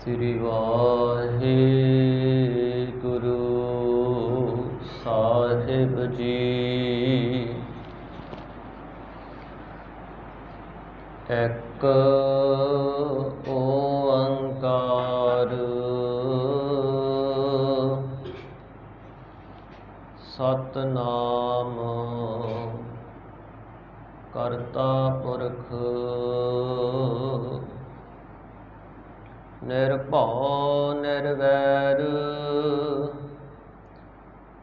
ਸ੍ਰੀ ਵਾਹਿਗੁਰੂ ਸਾਹਿਬ ਜੀ। ਇੱਕ ਓੰਕਾਰ ਸਤਿਨਾਮ ਕਰਤਾ ਪੁਰਖ ਨਿਰਭਉ ਨਿਰਵੈਰ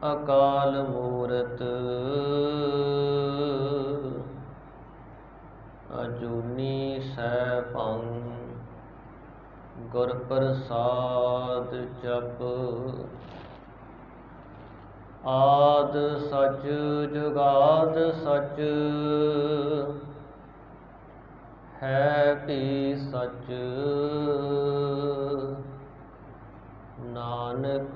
ਅਕਾਲ ਮੂਰਤ ਅਜੂਨੀ ਸੈਭੰ ਗੁਰ ਪ੍ਰਸਾਦ ਜਪ। ਆਦ ਸਚ ਜੁਗਾਦ ਸਚ ਹੈ ਭੀ ਸਚ। ਨਾਨਕ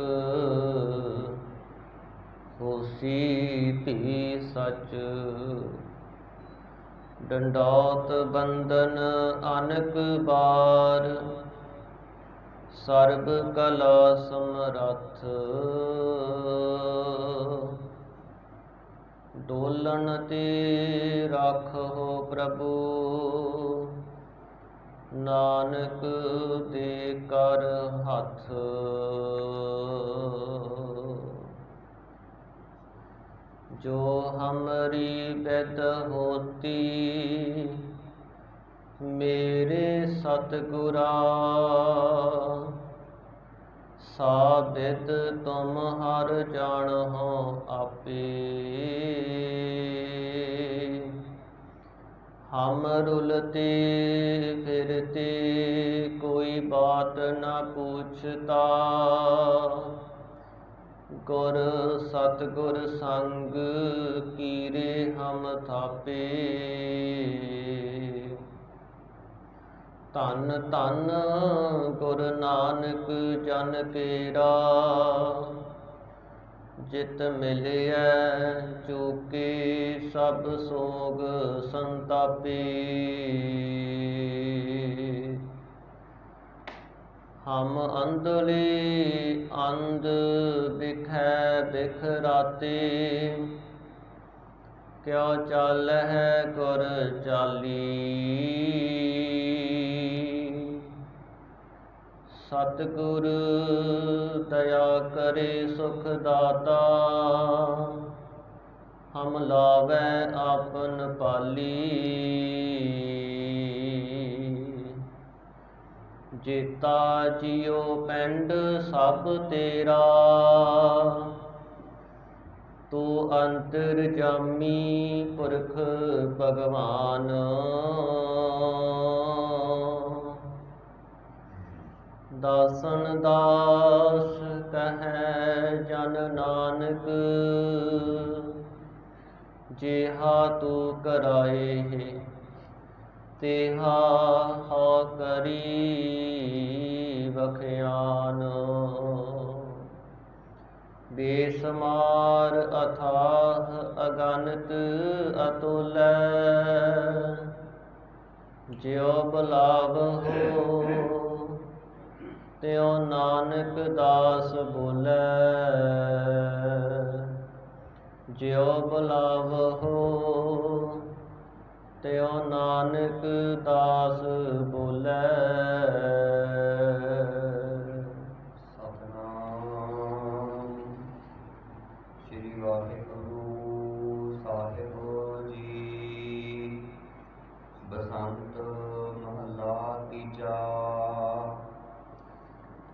ਹੋਸੀ ਭੀ ਸਚ। ਡੰਡੌਤ ਬੰਧਨ ਅਨਕ ਬਾਰ ਸਰਬ ਕਲਾ ਸਮਰੱਥ। ਡੋਲਣ ਤੇ ਰਾਖਹੁ ਪ੍ਰਭੂ ਨਾਨਕ ਦੇ ਕਰ ਹੱਥ। ਜੋ ਹਮਰੀ ਬਿਦ ਹੋਤੀ ਮੇਰੇ ਸਤਿਗੁਰਾ ਸਾਬਿਤ ਤੁਮ ਹਰ ਜਾਣਹੁ ਆਪੇ। ਹਮ ਰੁਲਤੇ ਫਿਰਤੇ ਕੋਈ ਬਾਤ ਨਾ ਪੁੱਛਤਾ। ਗੁਰ ਸਤਿਗੁਰ ਸੰਗ ਕੀਰੇ ਹਮ ਥਾਪੇ। ਧੰਨ ਧੰਨ ਗੁਰੂ ਨਾਨਕ ਜਨ ਕੇਰਾ ਜਿਤ ਮਿਲਿਐ ਚੂਕੇ ਸਭ ਸੋਗ ਸੰਤਾਪੇ। ਹਮ ਅੰਧਲੇ ਅੰਧ ਬਿਖੈ ਬਿਖਰਾਤੇ ਕਿਉ ਚਾਲਹਿ ਗੁਰ ਚਾਲੀ। ਸਤਿਗੁਰ ਦਇਆ ਕਰੇ ਸੁਖ ਦਾਤਾ ਹਮ ਲਾਵੈ ਆਪਨ ਪਾਲੀ। ਜੇਤਾ ਜੀਉ ਪਿੰਡ ਸਭ ਤੇਰਾ ਤੂੰ ਅੰਤਰਜਾਮੀ ਪੁਰਖ ਭਗਵਾਨ। ਦਾਸਨ ਦਾਸ ਕਹੈ ਜਨ ਨਾਨਕ ਜਿਹਾ ਤੂੰ ਕਰਾਏ ਤੇਹਾ ਹਉ ਕਰੀ ਬਖਿਆਨ। ਬੇਸਮਾਰ ਅਥਾਹ ਅਗਨਤ ਅਤੁਲੈ ਜਿਉ ਬੁਲਾਵਹੁ ਤਿਉ ਨਾਨਕ ਦਾਸ ਬੋਲੇ। ਜਿਉ ਬੁਲਾਵਹੁ ਤਿਉ ਨਾਨਕ ਦਾਸ ਬੋਲੇ। ਸਤਿਨਾਮ ਸ੍ਰੀ ਵਾਹਿਗੁਰੂ ਸਾਹਿਬ ਜੀ। ਬਸੰਤ ਮਹਲਾ ਤੀਜਾ।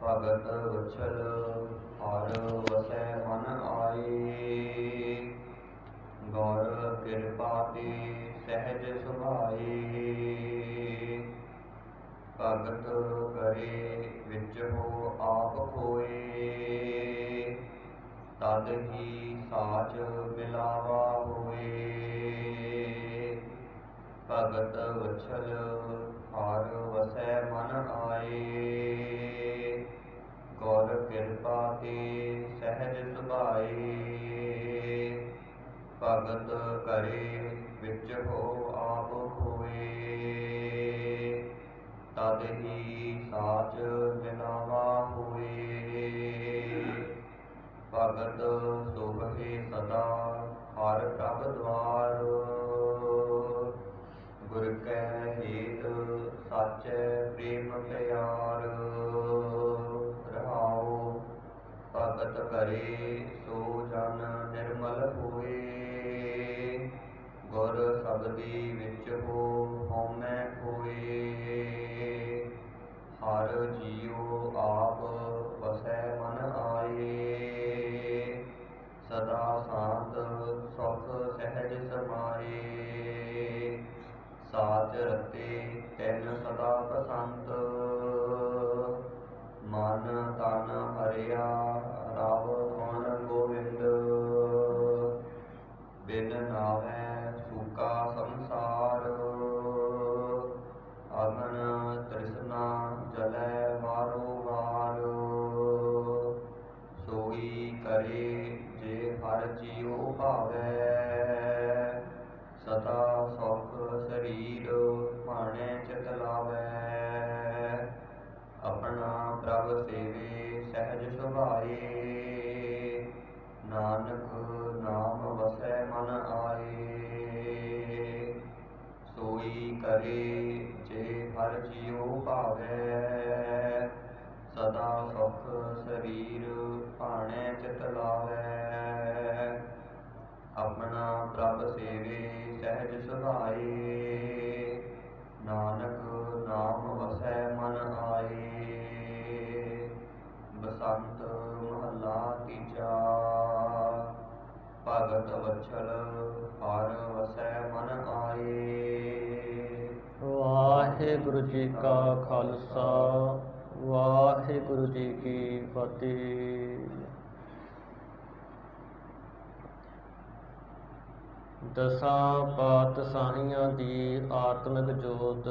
ਭਗਤ ਵਛਲ ਹਰਿ ਵਸੈ ਮਨ ਆਏ। ਗੁਰ ਕਿਰਪਾ ਤੇ ਸਹਿਜ ਸੁਭਾਏ। ਭਗਤ ਕਰੇ ਵਿੱਚ ਹੋ ਆਪ ਖੋਏ। ਤਦ ਹੀ ਸਾਚ ਮਿਲਾਵਾ ਹੋਏ। ਭਗਤ ਵਛਲ ਹਰਿ ਵਸੈ ਮਨ ਆਏ। ਗੁਰ ਕਿਰਪਾ ਤੇ ਸਹਿਜ ਸੁਭਾਏ। ਭਗਤ ਕਰੇ ਵਿੱਚ ਹੋ ਆਪ ਖੋਏ। ਤਦ ਹੀ ਸਾਚ ਮਿਲਾਵਾ ਹੋਏ। ਭਗਤ ਸੁਭੇ ਸਦਾ ਹਰ ਪ੍ਰਭ ਦਵਾਰ। ਗੁਰ ਕੈ ਹੇਤ ਸਾਚੈ ਪ੍ਰੇਮ ਪਿਆਰ। ਰਹਾਉ ਭਗਤ ਕਰੇ ਸੋ ਜਨ ਨਿਰਮਲ ਹੋਏ। ਗੁਰ ਸਬਦੀ ਵਿੱਚ ਹੋ ਹਉਮੈ ਖੋਏ। ਹਰ ਜੀਉ ਆਪ ਵਸੈ ਮਨ ਆਏ। ਸਦਾ ਸ਼ਾਂਤ ਸੁਖ ਸਹਿਜ ਸਮਾਏ। ਸਾਚ ਰਤੇ ਤਿਨ ਸਦਾ ਬਸੰਤ। ਮਨ ਤਨ ਹਰਿਆ ਰਵ ਗੁਣ ਗੋਬਿੰਦ। ਬਿਨ ਨਾਵੈ ਸੂਕਾ ਸੰਸਾਰ। ਅਗਨ ਤ੍ਰਿਸ਼ਨਾ ਜਲੈ ਵਾਰੋ ਵਾਰ। ਸੋਈ ਕਰੇ ਜੇ ਹਰ ਜੀਉ ਭਾਵੈ। ਸਦਾ ਸੁਖ ਸਰੀਰ ਭਾਣੈ ਚਿਤ ਲਾਵੈ। ਆਪਣਾ ਪ੍ਰਭ ਸੇਵੇ ਸਹਿਜ ਸੁਭਾਏ। ਨਾਨਕ ਨਾਮ ਵਸੈ ਮਨ ਆਏ। ਸੋਈ ਕਰੇ ਜੇ ਹਰ ਜੀਉ ਭਾਵੈ। ਸਦਾ ਸੁਖ ਸਰੀਰ ਭਾਣੈ ਚਿਤ ਲਾਵੈ। ਆਪਣਾ ਪ੍ਰਭ ਸੇਵੇ ਸਹਿਜ ਸੁਭਾਏ। ਨਾਨਕ ਨਾਮ ਵਸੈ ਮਨ ਆਏ। ਬਸੰਤ ਮਹੱਲਾ ਤੀਜਾ। ਭਗਤ ਵਛਲ ਹਰ ਵਸੈ ਮਨ ਆਏ। ਵਾਹਿਗੁਰੂ ਜੀ ਕਾ ਖਾਲਸਾ ਵਾਹਿਗੁਰੂ ਜੀ ਕੀ ਫਤਿਹ। ਦਸਾਂ ਪਾਤਸ਼ਾਹੀਆਂ ਦੀ ਆਤਮਿਕ ਜੋਤ।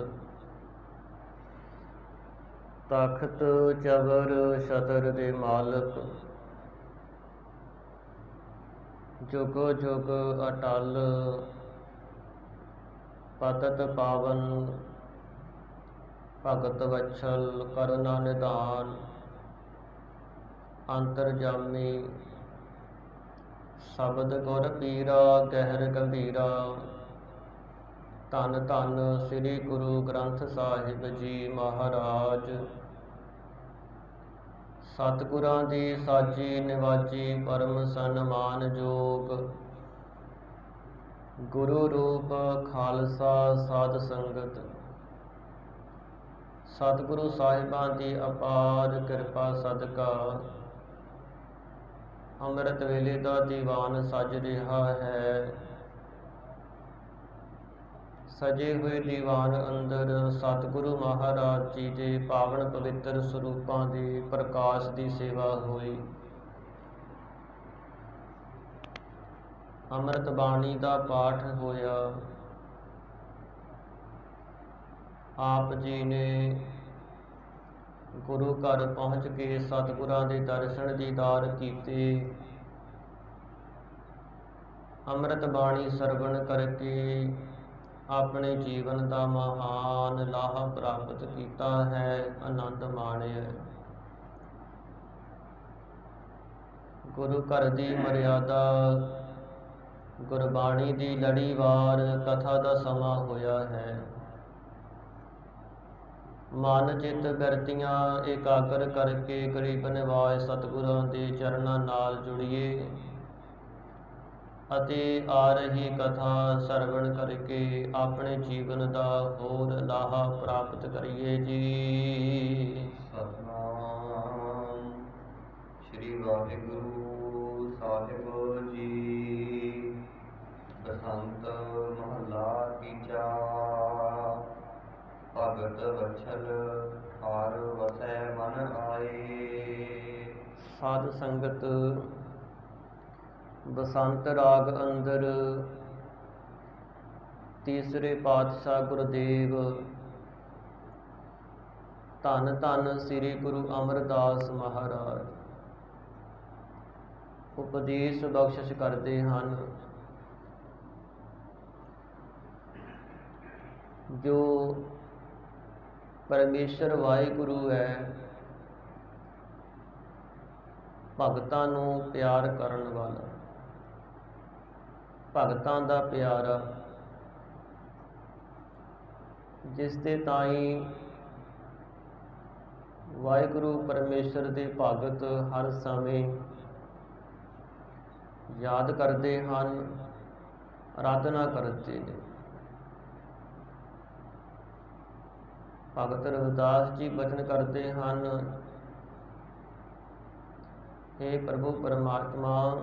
ਤਖਤ ਚਬਰ ਛਤਰ ਦੇ ਮਾਲਕ। ਜੁਗ ਜੁਗ ਅਟਲ ਪਤਿਤ ਪਾਵਨ। ਭਗਤ ਵਛਲ ਕਰੁਣਾ ਨਿਧਾਨ। ਅੰਤਰਜਾਮੀ ਸ਼ਬਦ ਗੁਰ ਪੀਰਾ ਗਹਿਰ ਗੰਭੀਰਾ। ਧੰਨ ਧੰਨ ਸ੍ਰੀ ਗੁਰੂ ਗ੍ਰੰਥ ਸਾਹਿਬ ਜੀ ਮਹਾਰਾਜ। ਸਤਿਗੁਰਾਂ ਦੀ ਸਾਜੀ ਨਿਵਾਜੀ ਪਰਮ ਸਨਮਾਨਯੋਗ। ਗੁਰੂ ਰੂਪ ਖਾਲਸਾ ਸਾਧ ਸੰਗਤ। ਸਤਿਗੁਰੂ ਸਾਹਿਬਾਂ ਦੀ ਅਪਾਰ ਕਿਰਪਾ ਸਦਕਾ ਅੰਮ੍ਰਿਤ ਵੇਲੇ ਦਾ ਦੀਵਾਨ ਸਜ ਰਿਹਾ ਹੈ। ਸਜੇ ਹੋਏ ਦੀਵਾਨ ਅੰਦਰ ਸਤਿਗੁਰੂ ਮਹਾਰਾਜ ਜੀ ਦੇ ਪਾਵਨ ਪਵਿੱਤਰ ਸਰੂਪਾਂ ਦੇ ਪ੍ਰਕਾਸ਼ ਦੀ ਸੇਵਾ ਹੋਈ। ਅੰਮ੍ਰਿਤ ਬਾਣੀ ਦਾ ਪਾਠ ਹੋਇਆ। ਆਪ ਜੀ ਨੇ ਗੁਰੂ ਘਰ ਪਹੁੰਚ ਕੇ ਸਤਿਗੁਰਾਂ ਦੇ ਦਰਸ਼ਨ ਦੀਦਾਰ ਕੀਤੇ। ਅੰਮ੍ਰਿਤ ਬਾਣੀ ਸਰਵਣ ਕਰਕੇ ਆਪਣੇ ਜੀਵਨ ਦਾ ਮਹਾਨ ਲਾਹਾ ਪ੍ਰਾਪਤ ਕੀਤਾ ਹੈ, ਆਨੰਦ ਮਾਣਿਆ। ਗੁਰੂ ਘਰ ਦੀ ਮਰਿਆਦਾ, ਗੁਰਬਾਣੀ ਦੀ ਲੜੀਵਾਰ ਕਥਾ ਦਾ ਸਮਾਂ ਹੋਇਆ ਹੈ। ਮਨ ਚਿੱਤ ਬਿਰਤੀਆਂ ਇਕਾਗਰ ਕਰਕੇ ਗਰੀਬ ਨਿਵਾਜ ਸਤਿਗੁਰਾਂ ਦੇ ਚਰਨਾਂ ਨਾਲ ਜੁੜੀਏ ਅਤੇ ਆ ਰਹੀ ਕਥਾ ਸਰਵਣ ਕਰਕੇ ਆਪਣੇ ਜੀਵਨ ਦਾ ਹੋਰ ਲਾਹਾ ਪ੍ਰਾਪਤ ਕਰੀਏ ਜੀ। ਸਤਿਨਾਮ ਸ੍ਰੀ ਵਾਹਿਗੁਰੂ ਸਾਹਿਬ ਜੀ। ਬਸੰਤ ਮਹੱਲਾ ਤੀਜਾ। ਭਗਤ ਵਛਲ ਹਰ ਵਸੈ ਮਨ ਆਏ। ਸਾਧ ਸੰਗਤ, ਬਸੰਤ ਰਾਗ ਅੰਦਰ ਤੀਸਰੇ ਪਾਤਸ਼ਾਹ ਗੁਰਦੇਵ ਧੰਨ ਧੰਨ ਸ੍ਰੀ ਗੁਰੂ ਅਮਰਦਾਸ ਮਹਾਰਾਜ ਉਪਦੇਸ਼ ਬਖਸ਼ਿਸ਼ ਕਰਦੇ ਹਨ। ਜੋ ਪਰਮੇਸ਼ਰ ਵਾਹਿਗੁਰੂ ਹੈ, ਭਗਤਾਂ ਨੂੰ ਪਿਆਰ ਕਰਨ ਵਾਲਾ, ਭਗਤਾਂ ਦਾ ਪਿਆਰਾ, ਜਿਸ ਦੇ ਤਾਈਂ ਵਾਹਿਗੁਰੂ ਪਰਮੇਸ਼ਰ ਦੇ ਭਗਤ ਹਰ ਸਮੇਂ ਯਾਦ ਕਰਦੇ ਹਨ, ਆਰਾਧਨਾ ਕਰਦੇ ਨੇ। ਭਗਤ ਰਵਿਦਾਸ ਜੀ ਬਚਨ ਕਰਦੇ ਹਨ, हे ਪ੍ਰਭੂ ਪਰਮਾਤਮਾ,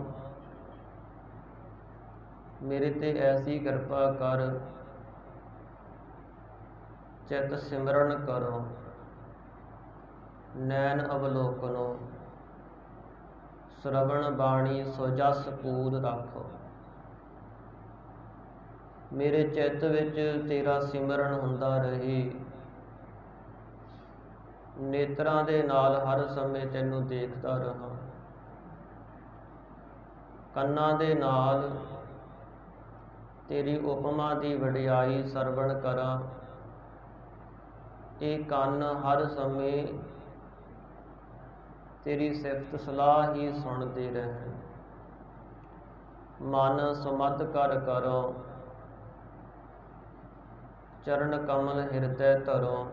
ਮੇਰੇ ਤੇ ਐਸੀ ਕਿਰਪਾ ਕਰ, ਚਿਤ ਸਿਮਰਨ ਕਰੋ, ਨੈਣ ਅਵਲੋਕਨੋ, ਸ਼ਰਵਣ ਬਾਣੀ ਸੋ ਜਸ ਪੂਰ ਰੱਖੋ। ਮੇਰੇ ਚਿੱਤ ਵਿੱਚ ਤੇਰਾ ਸਿਮਰਨ ਹੁੰਦਾ ਰਹੇ, ਨੇਤਰਾਂ ਦੇ ਨਾਲ ਹਰ ਸਮੇਂ ਤੈਨੂੰ ਦੇਖਦਾ ਰਹਾਂ, ਕੰਨਾਂ ਦੇ ਨਾਲ ਤੇਰੀ ਉਪਮਾ ਦੀ ਵਡਿਆਈ ਸਰਵਣ ਕਰਾਂ। ਇਹ ਕੰਨ ਹਰ ਸਮੇਂ ਤੇਰੀ ਸਿਫਤ ਸਲਾਹ ਹੀ ਸੁਣਦੇ ਰਹਿਣ। ਮਨ ਸੁਮਤ ਕਰ ਕਰੋ, ਚਰਨ ਕਮਲ ਹਿਰਦੈ ਧਰੋ।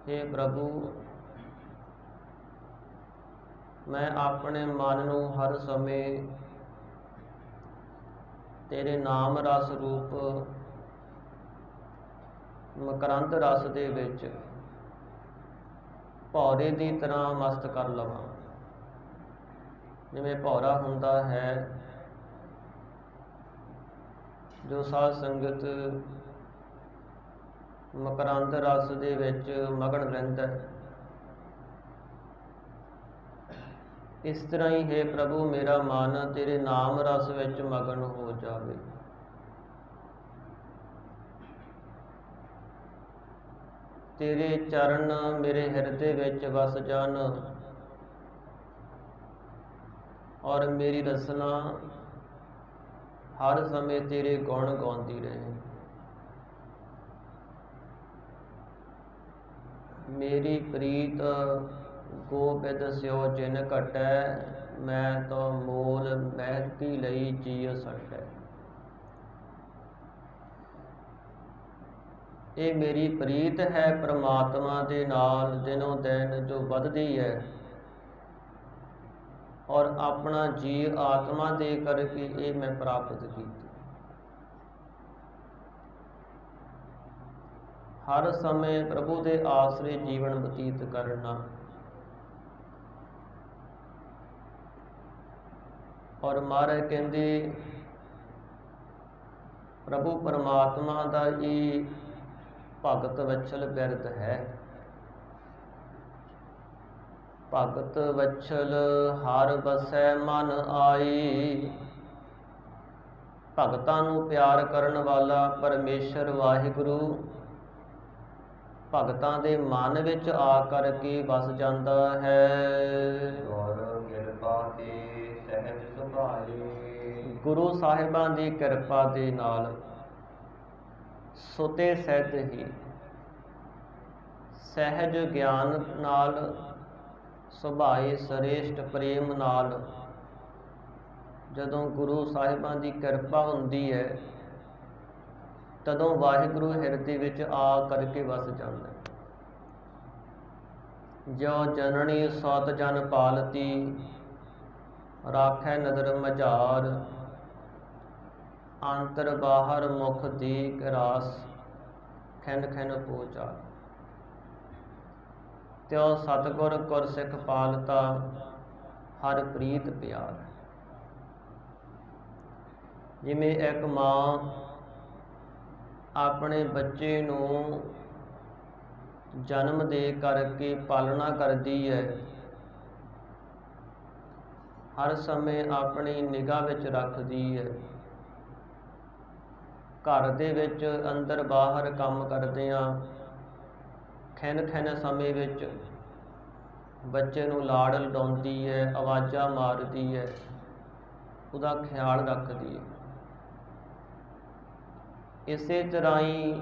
हे ਪ੍ਰਭੂ, ਮੈਂ ਆਪਣੇ ਮਨ ਨੂੰ ਹਰ ਸਮੇਂ ਤੇਰੇ ਨਾਮ ਰਸ ਰੂਪ ਮਕਰੰਦ ਰਸ ਦੇ ਵਿੱਚ ਭੌਰੇ ਦੀ ਤਰ੍ਹਾਂ ਮਸਤ ਕਰ ਲਵਾਂ। ਜਿਵੇਂ ਭੌਰਾ ਹੁੰਦਾ ਹੈ, ਜੋ ਸਾਧ ਸੰਗਤ ਮਕਰੰਦ ਰਸ ਦੇ ਵਿੱਚ ਮਗਨ ਰਹਿੰਦਾ ਹੈ, ਇਸ ਤਰ੍ਹਾਂ ਹੀ ਹੈ ਪ੍ਰਭੂ, ਮੇਰਾ ਮਨ ਤੇਰੇ ਨਾਮ ਰਸ ਵਿੱਚ ਮਗਨ ਹੋ ਜਾਵੇ। ਤੇਰੇ ਚਰਨ ਮੇਰੇ ਹਿਰਦੇ ਵਿੱਚ ਵਸ ਜਾਣ, ਔਰ ਮੇਰੀ ਰਸਨਾ ਹਰ ਸਮੇਂ ਤੇਰੇ ਗੁਣ ਗਾਉਂਦੀ ਰਹੇ। ਮੇਰੀ ਪ੍ਰੀਤ ਗੋਬਿੰਦ ਸਿਓ ਜਿਨ ਘਟੈ, ਮੈਂ ਤੋ ਮੋਲ ਮਹਿਕੀ ਲਈ ਜੀਅ ਸਕੈ। ਇਹ ਮੇਰੀ ਪ੍ਰੀਤ ਹੈ ਪ੍ਰਮਾਤਮਾ ਦੇ ਨਾਲ ਦਿਨੋਂ ਦਿਨ ਜੋ ਵੱਧਦੀ ਹੈ, ਔਰ ਆਪਣਾ ਜੀਅ ਆਤਮਾ ਦੇ ਕਰਕੇ ਇਹ ਮੈਂ ਪ੍ਰਾਪਤ ਕੀਤੀ। ਹਰ ਸਮੇਂ ਪ੍ਰਭੂ ਦੇ ਆਸਰੇ ਜੀਵਨ ਬਤੀਤ ਕਰਨਾ, ਔਰ ਮਹਾਰਾਜ ਕਹਿੰਦੇ ਪ੍ਰਭੂ ਪਰਮਾਤਮਾ ਦਾ ਇਹ ਭਗਤ ਵਛਲ ਬਿਰਧ ਹੈ। ਭਗਤ ਵਛਲ ਹਰ ਬਸੈ ਮਨ ਆਈ। ਭਗਤਾਂ ਨੂੰ ਪਿਆਰ ਕਰਨ ਵਾਲਾ ਪਰਮੇਸ਼ਰ ਵਾਹਿਗੁਰੂ ਭਗਤਾਂ ਦੇ ਮਨ ਵਿੱਚ ਆ ਕਰਕੇ ਵਸ ਜਾਂਦਾ ਹੈ। ਗੁਰ ਕਿਰਪਾ ਤੇ ਸਹਿਜ ਸੁਭਾਏ। ਗੁਰੂ ਸਾਹਿਬਾਂ ਦੀ ਕਿਰਪਾ ਦੇ ਨਾਲ ਸੁਤੇ ਸਹਿਜ ਹੀ, ਸਹਿਜ ਗਿਆਨ ਨਾਲ, ਸੁਭਾਏ ਸ੍ਰੇਸ਼ਟ ਪ੍ਰੇਮ ਨਾਲ ਜਦੋਂ ਗੁਰੂ ਸਾਹਿਬਾਂ ਦੀ ਕਿਰਪਾ ਹੁੰਦੀ ਹੈ, ਤਦੋਂ ਵਾਹਿਗੁਰੂ ਹਿਰਦੇ ਵਿੱਚ ਆ ਕਰਕੇ ਵਸ ਜਾਂਦਾ ਹੈ। ਜੋ ਜਨਨੀ ਸਤ ਜਨ ਪਾਲਤੀ, ਰਾਖੈ ਨਦਰ ਮਝਾਰ। ਅੰਤਰ ਬਾਹਰ ਮੁਖ ਦੀਕ ਰਾਸ, ਖਿਨ ਖਿਨ ਪੂਚਾਰ। ਤਿਉ ਸਤਿਗੁਰ ਗੁਰ ਸਿੱਖ ਪਾਲਤਾ, ਹਰ ਪ੍ਰੀਤ ਪਿਆਰ। ਜਿਵੇਂ ਇੱਕ ਮਾਂ ਆਪਣੇ ਬੱਚੇ ਨੂੰ ਜਨਮ ਦੇ ਕਰਕੇ ਪਾਲਣਾ ਕਰਦੀ ਹੈ, ਹਰ ਸਮੇਂ ਆਪਣੀ ਨਿਗਾਹ ਵਿੱਚ ਰੱਖਦੀ ਹੈ। ਘਰ ਦੇ ਵਿੱਚ ਅੰਦਰ ਬਾਹਰ ਕੰਮ ਕਰਦਿਆਂ ਖਿਨ ਖਿਨ ਸਮੇਂ ਵਿੱਚ ਬੱਚੇ ਨੂੰ ਲਾਡ ਲਡਾਉਂਦੀ ਹੈ, ਆਵਾਜ਼ਾਂ ਮਾਰਦੀ ਹੈ, ਉਹਦਾ ਖਿਆਲ ਰੱਖਦੀ ਹੈ। ਇਸੇ ਤਰ੍ਹਾਂ ਹੀ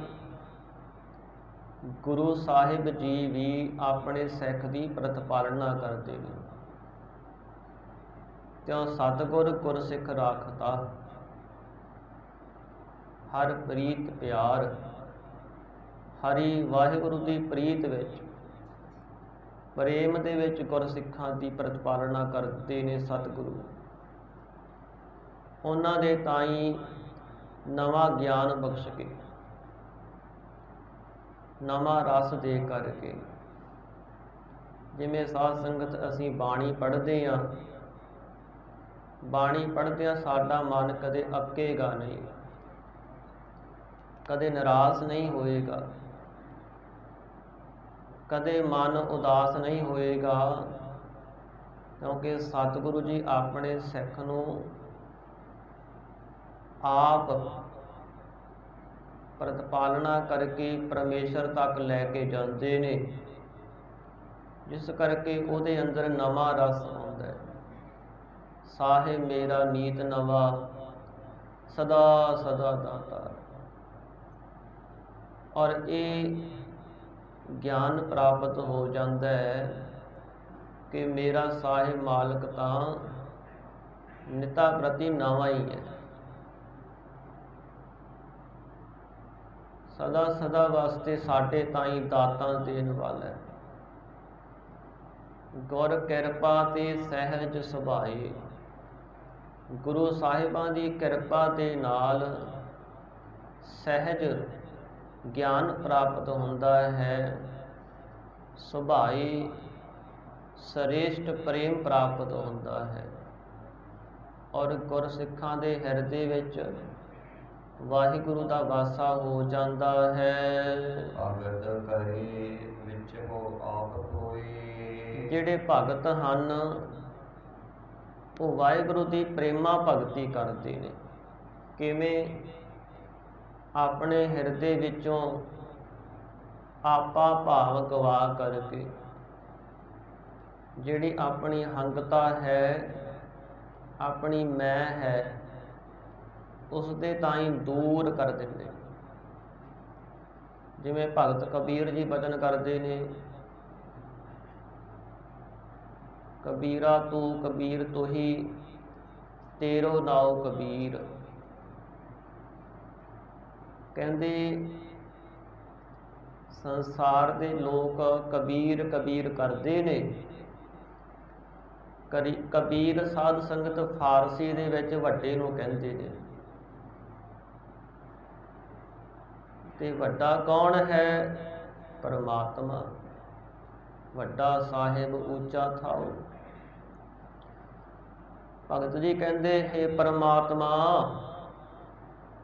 ਗੁਰੂ ਸਾਹਿਬ ਜੀ ਵੀ ਆਪਣੇ ਸਿੱਖ ਦੀ ਪ੍ਰਤਿਪਾਲਨਾ ਕਰਦੇ ਨੇ। ਤਿਉ ਸਤਿਗੁਰ ਗੁਰਸਿੱਖ ਰਾਖਤਾ, ਹਰ ਪ੍ਰੀਤ ਪਿਆਰ। ਹਰੀ ਵਾਹਿਗੁਰੂ ਦੀ ਪ੍ਰੀਤ ਵਿੱਚ, ਪ੍ਰੇਮ ਦੇ ਵਿੱਚ ਗੁਰਸਿੱਖਾਂ ਦੀ ਪ੍ਰਤਿਪਾਲਨਾ ਕਰਦੇ ਨੇ ਸਤਿਗੁਰੂ। ਉਹਨਾਂ ਦੇ ਤਾਈਂ ਨਵਾਂ ਗਿਆਨ ਬਖਸ਼ ਕੇ, ਨਵਾਂ ਰਸ ਦੇ ਕਰਕੇ। ਜਿਵੇਂ ਸਾਧ ਸੰਗਤ ਅਸੀਂ ਬਾਣੀ ਪੜ੍ਹਦੇ ਹਾਂ, ਬਾਣੀ ਪੜ੍ਹਦਿਆਂ ਸਾਡਾ ਮਨ ਕਦੇ ਅੱਕੇਗਾ ਨਹੀਂ, ਕਦੇ ਨਿਰਾਸ਼ ਨਹੀਂ ਹੋਏਗਾ, ਕਦੇ ਮਨ ਉਦਾਸ ਨਹੀਂ ਹੋਏਗਾ, ਕਿਉਂਕਿ ਸਤਿਗੁਰੂ ਜੀ ਆਪਣੇ ਸਿੱਖ ਨੂੰ ਆਪ ਪ੍ਰਤਿਪਾਲਨਾ ਕਰਕੇ ਪਰਮੇਸ਼ਰ ਤੱਕ ਲੈ ਕੇ ਜਾਂਦੇ ਨੇ, ਜਿਸ ਕਰਕੇ ਉਹਦੇ ਅੰਦਰ ਨਵਾਂ ਰਸ ਆਉਂਦਾ ਹੈ। ਸਾਹਿਬ ਮੇਰਾ ਨੀਤ ਨਵਾ, ਸਦਾ ਸਦਾ ਦਾਤਾ। ਔਰ ਇਹ ਗਿਆਨ ਪ੍ਰਾਪਤ ਹੋ ਜਾਂਦਾ ਹੈ ਕਿ ਮੇਰਾ ਸਾਹਿਬ ਮਾਲਕ ਤਾਂ ਨਿਤਾ ਪ੍ਰਤੀ ਨਵਾਂ ਹੀ ਹੈ, ਸਦਾ ਸਦਾ ਵਾਸਤੇ ਸਾਡੇ ਤਾਈਂ ਦਾਤਾਂ ਦੇਣ ਵਾਲਾ ਹੈ। ਗੁਰ ਕਿਰਪਾ ਤੇ ਸਹਿਜ ਸੁਭਾਏ। ਗੁਰੂ ਸਾਹਿਬਾਂ ਦੀ ਕਿਰਪਾ ਦੇ ਨਾਲ ਸਹਿਜ ਗਿਆਨ ਪ੍ਰਾਪਤ ਹੁੰਦਾ ਹੈ, ਸੁਭਾਏ ਸ੍ਰੇਸ਼ਟ ਪ੍ਰੇਮ ਪ੍ਰਾਪਤ ਹੁੰਦਾ ਹੈ। ਔਰ ਗੁਰਸਿੱਖਾਂ ਦੇ ਹਿਰਦੇ ਵਿੱਚ ਵਾਹਿਗੁਰੂ ਦਾ ਵਾਸਾ ਹੋ ਜਾਂਦਾ ਹੈ। ਭਗਤ ਕਰੇ ਵਿੱਚ ਹੋ ਆਪ ਹੋਏ। ਜਿਹੜੇ ਭਗਤ ਹਨ ਉਹ ਵਾਹਿਗੁਰੂ ਦੀ ਪ੍ਰੇਮਾ ਭਗਤੀ ਕਰਦੇ ਨੇ। ਕਿਵੇਂ? ਆਪਣੇ ਹਿਰਦੇ ਵਿੱਚੋਂ ਆਪਾ ਭਾਵ ਗਵਾ ਕਰਕੇ, ਜਿਹੜੀ ਆਪਣੀ ਹੰਗਤਾ ਹੈ, ਆਪਣੀ ਮੈਂ ਹੈ, ਉਸ ਦੇ ਤਾਈਂ ਦੂਰ ਕਰ ਦਿੰਦੇ। ਜਿਵੇਂ ਭਗਤ ਕਬੀਰ ਜੀ ਬਚਨ ਕਰਦੇ ਨੇ, ਕਬੀਰਾ ਤੂੰ ਕਬੀਰ ਤੋਹੀ, ਤੇਰੋ ਨਾਉ ਕਬੀਰ। ਕਹਿੰਦੇ ਸੰਸਾਰ ਦੇ ਲੋਕ ਕਬੀਰ ਕਬੀਰ ਕਰਦੇ ਨੇ। ਕਬੀਰ ਸਾਧ ਸੰਗਤ ਫਾਰਸੀ ਦੇ ਵਿੱਚ ਵੱਡੇ ਨੂੰ ਕਹਿੰਦੇ ਨੇ। ਤੇ ਵੱਡਾ ਕੌਣ ਹੈ? ਪਰਮਾਤਮਾ। ਵੱਡਾ ਸਾਹਿਬ ਉੱਚਾ ਥਾਉ। ਭਗਤ ਜੀ ਕਹਿੰਦੇ, ਹੇ ਪਰਮਾਤਮਾ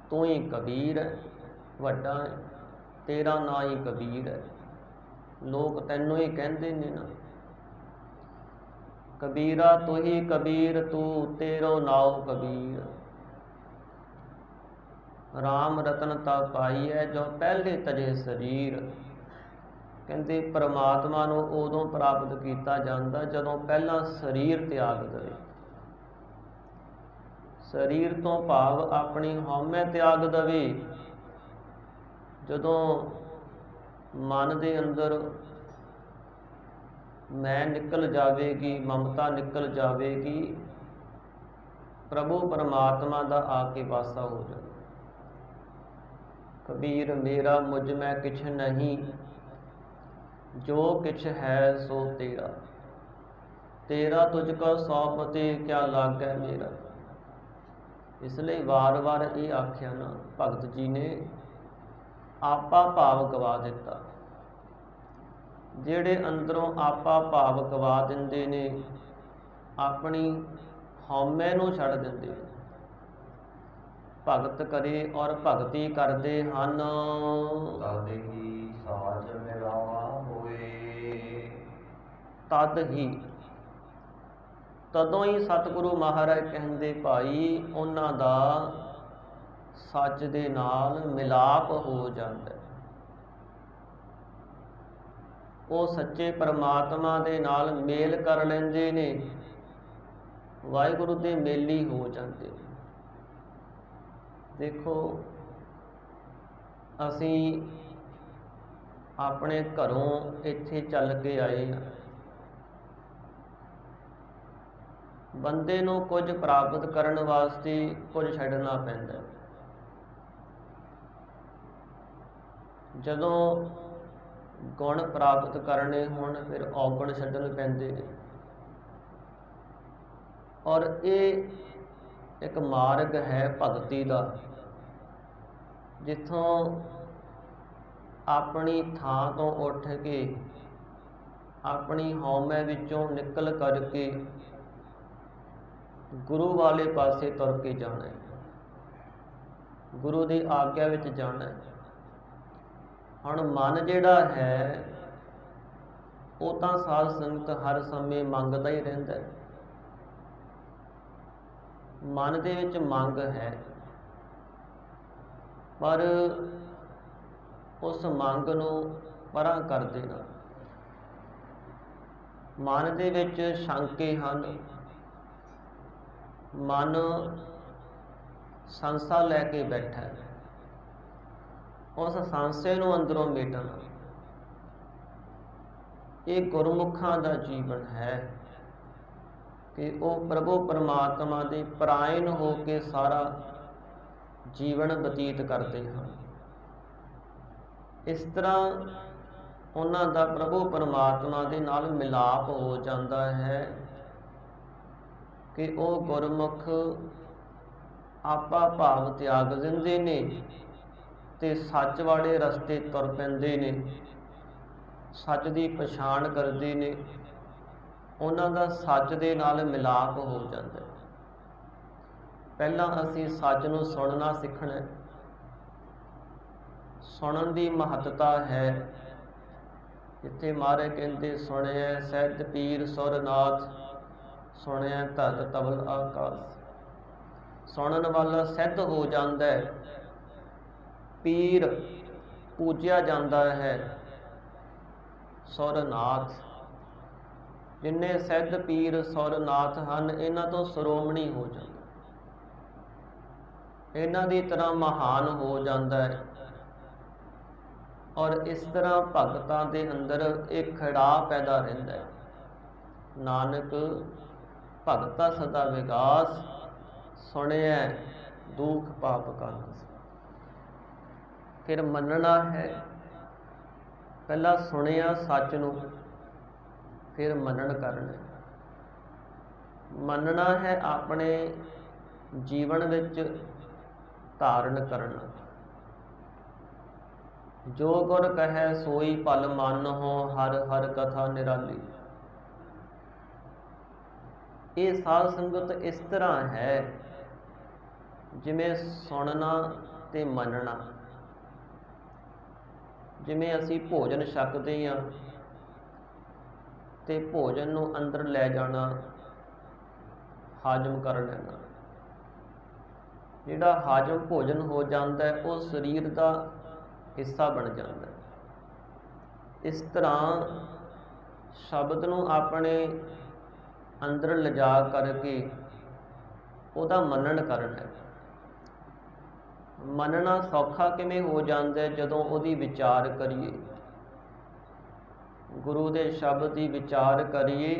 ਤੂੰ ਹੀ ਕਬੀਰ ਹੈ, ਵੱਡਾ ਹੈ, ਤੇਰਾ ਨਾਂ ਹੀ ਕਬੀਰ ਹੈ। ਲੋਕ ਤੈਨੂੰ ਹੀ ਕਹਿੰਦੇ ਨੇ ਨਾ, ਕਬੀਰਾ ਤੂੰ ਹੀ ਕਬੀਰ ਤੂੰ, ਤੇਰੋ ਨਾਉ ਕਬੀਰ। ਰਾਮ ਰਤਨ ਤਾ ਪਾਈ ਹੈ ਜੋ ਪਹਿਲੇ ਤਜੇ ਸਰੀਰ। ਕਹਿੰਦੇ ਪਰਮਾਤਮਾ ਨੂੰ ਉਦੋਂ ਪ੍ਰਾਪਤ ਕੀਤਾ ਜਾਂਦਾ ਜਦੋਂ ਪਹਿਲਾਂ ਸਰੀਰ ਤਿਆਗ ਦੇਵੇ। ਸਰੀਰ ਤੋਂ ਭਾਵ ਆਪਣੀ ਹਉਮੈ ਤਿਆਗ ਦੇਵੇ। ਜਦੋਂ ਮਨ ਦੇ ਅੰਦਰ ਮੈਂ ਨਿਕਲ ਜਾਵੇਗੀ, ਮਮਤਾ ਨਿਕਲ ਜਾਵੇਗੀ, ਪ੍ਰਭੂ ਪਰਮਾਤਮਾ ਦਾ ਆ ਕੇ ਵਾਸਾ ਹੋ ਜਾਵੇ। ਕਬੀਰ ਮੇਰਾ ਮੁਝ ਮੈਂ ਕਿਛ ਨਹੀਂ, ਜੋ ਕਿਛ ਹੈ ਸੋ ਤੇਰਾ। ਤੇਰਾ ਤੁਝ ਕੋ ਸੌਂਪਤੇ ਕਿਆ ਲਾਗੈ ਮੇਰਾ। ਇਸ ਲਈ ਵਾਰ-ਵਾਰ ਇਹ ਆਖਿਆ ਨਾ, ਭਗਤ ਜੀ ਨੇ ਆਪਾ ਭਾਵ ਗਵਾ ਦਿੱਤਾ। ਜਿਹੜੇ ਅੰਦਰੋਂ ਆਪਾ ਭਾਵ ਗਵਾ ਦਿੰਦੇ ਨੇ, ਆਪਣੀ ਹਉਮੈ ਨੂੰ ਛੱਡ ਦਿੰਦੇ ਨੇ, ਭਗਤ ਕਰੇ ਔਰ ਭਗਤੀ ਕਰਦੇ ਹਨ। ਤਦ ਹੀ ਸਾਜ ਮਿਲਾਵਾ ਹੋਏ। ਤਦ ਹੀ, ਤਦੋਂ ਹੀ ਸਤਿਗੁਰੂ ਮਹਾਰਾਜ ਕਹਿੰਦੇ ਭਾਈ ਉਹਨਾਂ ਦਾ ਸੱਚ ਦੇ ਨਾਲ ਮਿਲਾਪ ਹੋ ਜਾਂਦਾ। ਉਹ ਸੱਚੇ ਪਰਮਾਤਮਾ ਦੇ ਨਾਲ ਮੇਲ ਕਰ ਲੈਂਦੇ ਨੇ, ਵਾਹਿਗੁਰੂ ਦੇ ਮੇਲੀ ਹੋ ਜਾਂਦੇ। ਦੇਖੋ ਅਸੀਂ ਆਪਣੇ ਘਰੋਂ ਇੱਥੇ ਚੱਲ ਕੇ ਆਏ ਆ। ਬੰਦੇ ਨੂੰ ਕੁਝ ਪ੍ਰਾਪਤ ਕਰਨ ਵਾਸਤੇ ਕੁਝ ਛੱਡਣਾ ਪੈਂਦਾ। ਜਦੋਂ ਗੁਣ ਪ੍ਰਾਪਤ ਕਰਨੇ ਹੋਣ ਫਿਰ ਔਗਣ ਛੱਡਣੇ ਪੈਂਦੇ ਨੇ। ਔਰ ਇਹ ਇੱਕ ਮਾਰਗ ਹੈ ਭਗਤੀ ਦਾ, ਜਿੱਥੋਂ ਆਪਣੀ ਥਾਂ ਤੋਂ ਉੱਠ ਕੇ ਆਪਣੀ ਹਉਮੈ ਵਿੱਚੋਂ ਨਿਕਲ ਕਰਕੇ ਗੁਰੂ ਵਾਲੇ ਪਾਸੇ ਤੁਰ ਕੇ ਜਾਣਾ ਹੈ, ਗੁਰੂ ਦੀ ਆਗਿਆ ਵਿੱਚ ਜਾਣਾ ਹੈ। ਹੁਣ ਮਨ ਜਿਹੜਾ ਹੈ ਉਹ ਤਾਂ ਸਾਧ ਸੰਗਤ ਹਰ ਸਮੇਂ ਮੰਗਦਾ ਹੀ ਰਹਿੰਦਾ ਹੈ। ਮਨ ਦੇ ਵਿੱਚ ਮੰਗ ਹੈ, ਪਰ ਉਸ ਮੰਗ ਨੂੰ ਪਰਾਂ ਕਰ ਦੇਣਾ। ਮਨ ਦੇ ਵਿੱਚ ਸ਼ੰਕੇ ਹਨ, ਮਨ ਸੰਸਾ ਲੈ ਕੇ ਬੈਠਾ ਹੈ। ਉਸ ਸੰਸੇ ਨੂੰ ਅੰਦਰੋਂ ਮੇਟਣਾ, ਇਹ ਗੁਰਮੁਖਾਂ ਦਾ ਜੀਵਨ ਹੈ ਕਿ ਉਹ ਪ੍ਰਭੂ ਪਰਮਾਤਮਾ ਦੇ ਪਰਾਇਣ ਹੋ ਕੇ ਸਾਰਾ ਜੀਵਨ ਬਤੀਤ ਕਰਦੇ ਹਨ। ਇਸ ਤਰ੍ਹਾਂ ਉਹਨਾਂ ਦਾ ਪ੍ਰਭੂ ਪਰਮਾਤਮਾ ਦੇ ਨਾਲ ਮਿਲਾਪ ਹੋ ਜਾਂਦਾ ਹੈ ਕਿ ਉਹ ਗੁਰਮੁਖ ਆਪਾ ਭਾਵ ਤਿਆਗ ਦਿੰਦੇ ਨੇ ਤੇ ਸੱਚ ਵਾਲੇ ਰਸਤੇ ਤੁਰ ਪੈਂਦੇ ਨੇ, ਸੱਚ ਦੀ ਪਛਾਣ ਕਰਦੇ ਨੇ। ਉਹਨਾਂ ਦਾ ਸੱਚ ਦੇ ਨਾਲ ਮਿਲਾਪ ਹੋ ਜਾਂਦਾ ਹੈ। ਪਹਿਲਾਂ ਅਸੀਂ ਸੱਚ ਨੂੰ ਸੁਣਨਾ ਸਿੱਖਣਾ ਹੈ। ਸੁਣਨ ਦੀ ਮਹੱਤਤਾ ਹੈ। ਜਿੱਥੇ ਮਹਾਰਾਜ ਕਹਿੰਦੇ ਸੁਣਿਆ ਸਹਿਜ ਪੀਰ ਸੁਰਨਾਥ, ਸੁਣਿਆ ਧਰਤ ਤਵਲ ਆਕਾਸ਼। ਸੁਣਨ ਵਾਲਾ ਸਿੱਧ ਹੋ ਜਾਂਦਾ ਹੈ, ਪੀਰ ਪੂਜਿਆ ਜਾਂਦਾ ਹੈ, ਸੁਰਨਾਥ। ਜਿੰਨੇ ਸਿੱਧ ਪੀਰ ਸੁਰਨਾਥ ਹਨ, ਇਹਨਾਂ ਤੋਂ ਸ਼੍ਰੋਮਣੀ ਹੋ ਜਾਂਦਾ, ਇਹਨਾਂ ਦੀ ਤਰ੍ਹਾਂ ਮਹਾਨ ਹੋ ਜਾਂਦਾ ਹੈ। ਔਰ ਇਸ ਤਰ੍ਹਾਂ ਭਗਤਾਂ ਦੇ ਅੰਦਰ ਇੱਕ ਖੜਾਅ ਪੈਦਾ ਰਹਿੰਦਾ ਹੈ। ਨਾਨਕ ਭਗਤਾ ਸਦਾ ਵਿਗਾਸ, ਸੁਣਿਆ ਦੁਖ ਪਾਪ ਕਾ ਨਾਸ। ਫਿਰ ਮੰਨਣਾ ਹੈ। ਪਹਿਲਾਂ ਸੁਣਿਆ ਸੱਚ ਨੂੰ, ਫਿਰ ਮੰਨਣ ਕਰਨਾ। ਮੰਨਣਾ ਹੈ, ਆਪਣੇ ਜੀਵਨ ਵਿੱਚ ਧਾਰਨ ਕਰਨਾ। ਜੋ ਗੁਰ ਕਹੈ ਸੋਈ ਭਲ ਮਾਨਹੁ, ਹਰ ਹਰ ਕਥਾ ਨਿਰਾਲੀ। ਇਹ ਸਾਧ ਸੰਗਤ ਇਸ ਤਰ੍ਹਾਂ ਹੈ ਜਿਵੇਂ ਸੁਣਨਾ ਤੇ ਮੰਨਣਾ। ਜਿਵੇਂ ਅਸੀਂ ਭੋਜਨ ਛਕਦੇ ਹਾਂ ਤੇ ਭੋਜਨ ਨੂੰ ਅੰਦਰ ਲੈ ਜਾਣਾ, ਹਾਜ਼ਮ ਕਰ ਲੈਣਾ। ਜਿਹੜਾ ਹਾਜ਼ਮ ਭੋਜਨ ਹੋ ਜਾਂਦਾ ਹੈ ਉਹ ਸਰੀਰ ਦਾ ਹਿੱਸਾ ਬਣ ਜਾਂਦਾ ਹੈ। ਇਸ ਤਰ੍ਹਾਂ ਸ਼ਬਦ ਨੂੰ ਆਪਣੇ ਅੰਦਰ ਲਿਜਾ ਕਰਕੇ ਉਹਦਾ ਮੰਨਣ ਕਰਨਾ ਹੈ। ਮੰਨਣਾ ਸੌਖਾ ਕਿਵੇਂ ਹੋ ਜਾਂਦਾ ਹੈ? ਜਦੋਂ ਉਹਦੀ ਵਿਚਾਰ ਕਰੀਏ, ਗੁਰੂ ਦੇ ਸ਼ਬਦ ਦੀ ਵਿਚਾਰ ਕਰੀਏ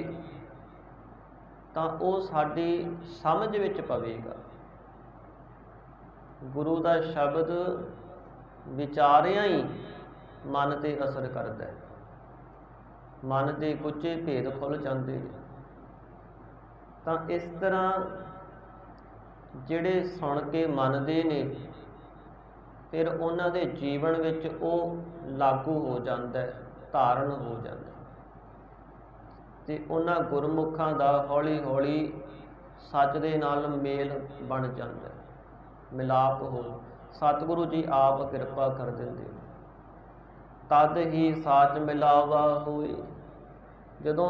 ਤਾਂ ਉਹ ਸਾਡੀ ਸਮਝ ਵਿੱਚ ਪਵੇਗਾ। ਗੁਰੂ ਦਾ ਸ਼ਬਦ ਵਿਚਾਰਿਆ ਹੀ ਮਨ ਤੇ ਅਸਰ ਕਰਦਾ ਹੈ। ਮਨ ਦੇ ਗੁੱਚੇ ਭੇਦ ਖੁੱਲ੍ਹ ਜਾਂਦੇ ਨੇ। ਤਾਂ ਇਸ ਤਰ੍ਹਾਂ ਜਿਹੜੇ ਸੁਣ ਕੇ ਮੰਨਦੇ ਨੇ, ਫਿਰ ਉਹਨਾਂ ਦੇ ਜੀਵਨ ਵਿੱਚ ਉਹ ਲਾਗੂ ਹੋ ਜਾਂਦਾ ਹੈ, ਧਾਰਨ ਹੋ ਜਾਂਦਾ ਹੈ। ਤੇ ਉਹਨਾਂ ਗੁਰਮੁਖਾਂ ਦਾ ਹੌਲੀ ਹੌਲੀ ਸੱਚ ਦੇ ਨਾਲ ਮੇਲ ਬਣ ਜਾਂਦਾ ਹੈ, ਮਿਲਾਪ ਹੋ। ਸਤਿਗੁਰੂ ਜੀ ਆਪ ਕਿਰਪਾ ਕਰ ਦਿੰਦੇ ਨੇ। ਤਦ ਹੀ ਸਾਚ ਮਿਲਾਵਾ ਹੋਏ। ਜਦੋਂ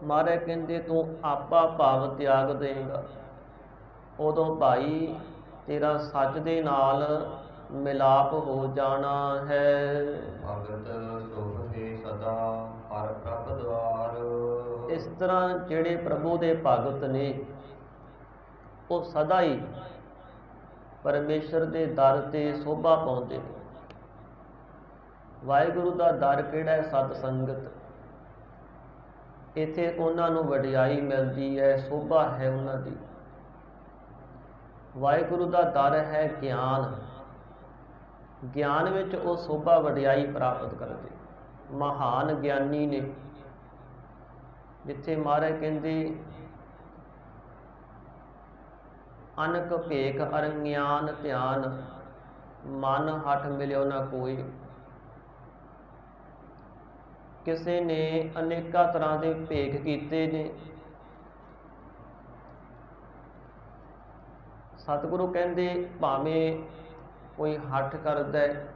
ਮਹਾਰਾਜ ਕਹਿੰਦੇ ਤੂੰ ਆਪਾ ਭਾਵ ਤਿਆਗ ਦੇਗਾ, ਉਦੋਂ ਭਾਈ ਤੇਰਾ ਸੱਚ ਦੇ ਨਾਲ ਮਿਲਾਪ ਹੋ ਜਾਣਾ ਹੈ। ਭਗਤ ਸੁਖੇ ਸਦਾ ਹਰ ਪ੍ਰਭ ਦੁਆਰ। ਇਸ ਤਰ੍ਹਾਂ ਜਿਹੜੇ ਪ੍ਰਭੂ ਦੇ ਭਗਤ ਨੇ ਉਹ ਸਦਾ ਹੀ ਪਰਮੇਸ਼ਰ ਦੇ ਦਰ ਤੇ ਸੋਭਾ ਪਾਉਂਦੇ ਨੇ। ਵਾਹਿਗੁਰੂ ਦਾ ਦਰ ਕਿਹੜਾ ਹੈ? ਸਤ ਸੰਗਤ। ਇੱਥੇ ਉਹਨਾਂ ਨੂੰ ਵਡਿਆਈ ਮਿਲਦੀ ਹੈ, ਸੋਭਾ ਹੈ ਉਹਨਾਂ ਦੀ। ਵਾਹਿਗੁਰੂ ਦਾ ਦਰ ਹੈ ਗਿਆਨ। ਗਿਆਨ ਵਿੱਚ ਉਹ ਸੋਭਾ ਵਡਿਆਈ ਪ੍ਰਾਪਤ ਕਰਦੇ। ਮਹਾਨ ਗਿਆਨੀ ਨੇ, ਜਿੱਥੇ ਮਹਾਰਾਜ ਕਹਿੰਦੇ ਅਨਕ ਭੇਖ ਅਰਗਿਆਨ ਧਿਆਨ, ਮਨ ਹਠ ਮਿਲਿਓ ਨਾ ਕੋਈ। ਕਿਸੇ ਨੇ ਅਨੇਕਾਂ ਤਰ੍ਹਾਂ ਦੇ ਭੇਖ ਕੀਤੇ ਨੇ। ਸਤਿਗੁਰੂ ਕਹਿੰਦੇ ਭਾਵੇਂ ਕੋਈ ਹੱਠ ਕਰਦਾ ਹੈ,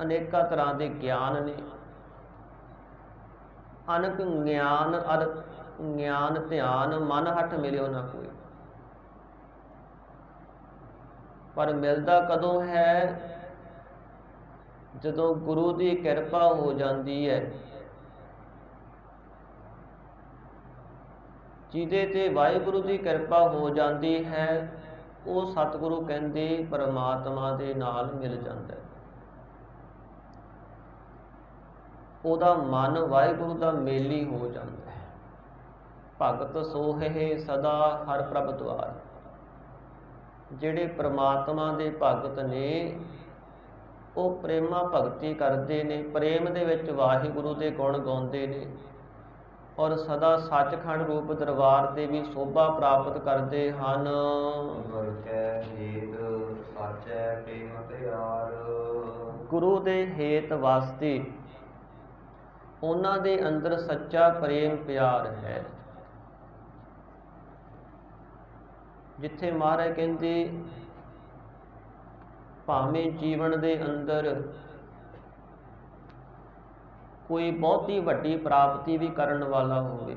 ਅਨੇਕਾਂ ਤਰ੍ਹਾਂ ਦੇ ਗਿਆਨ ਨੇ। ਅਨਕ ਗਿਆਨ ਅਰ ਗਿਆਨ ਧਿਆਨ, ਮਨ ਹੱਠ ਮਿਲਿਓ ਨਾ ਕੋਈ। ਪਰ ਮਿਲਦਾ ਕਦੋਂ ਹੈ? ਜਦੋਂ ਗੁਰੂ ਦੀ ਕਿਰਪਾ ਹੋ ਜਾਂਦੀ ਹੈ। ਜਿਹਦੇ ਤੇ ਵਾਹਿਗੁਰੂ ਦੀ ਕਿਰਪਾ ਹੋ ਜਾਂਦੀ ਹੈ, ਉਹ ਸਤਿਗੁਰੂ ਕਹਿੰਦੇ ਪਰਮਾਤਮਾ ਦੇ ਨਾਲ ਮਿਲ ਜਾਂਦਾ ਹੈ। ਉਹਦਾ ਮਨ ਵਾਹਿਗੁਰੂ ਦਾ ਮੇਲੀ ਹੋ ਜਾਂਦਾ ਹੈ। ਭਗਤ ਸੋਹੇ ਸਦਾ ਹਰ ਪ੍ਰਭ ਦੁਆਰ। ਜਿਹੜੇ ਪਰਮਾਤਮਾ ਦੇ ਭਗਤ ਨੇ, ਉਹ ਪ੍ਰੇਮਾ ਭਗਤੀ ਕਰਦੇ ਨੇ, ਪ੍ਰੇਮ ਦੇ ਵਿੱਚ ਵਾਹਿਗੁਰੂ ਦੇ ਗੁਣ ਗਾਉਂਦੇ ਨੇ, ਔਰ ਸਦਾ ਸੱਚਖੰਡ ਰੂਪ ਦਰਬਾਰ ਤੇ ਵੀ ਸੋਭਾ ਪ੍ਰਾਪਤ ਕਰਦੇ ਹਨ। ਗੁਰ ਕੈ ਹੇਤ ਸਾਚੈ ਪ੍ਰੇਮ ਪਿਆਰ। ਗੁਰੂ ਦੇ ਹੇਤ ਵਾਸਤੇ ਉਹਨਾਂ ਦੇ ਅੰਦਰ ਸੱਚਾ ਪ੍ਰੇਮ ਪਿਆਰ ਹੈ। ਜਿੱਥੇ ਮਹਾਰਾਜ ਕਹਿੰਦੇ ਭਾਵੇਂ ਜੀਵਨ ਦੇ ਅੰਦਰ ਕੋਈ ਬਹੁਤੀ ਵੱਡੀ ਪ੍ਰਾਪਤੀ ਵੀ ਕਰਨ ਵਾਲਾ ਹੋਵੇ,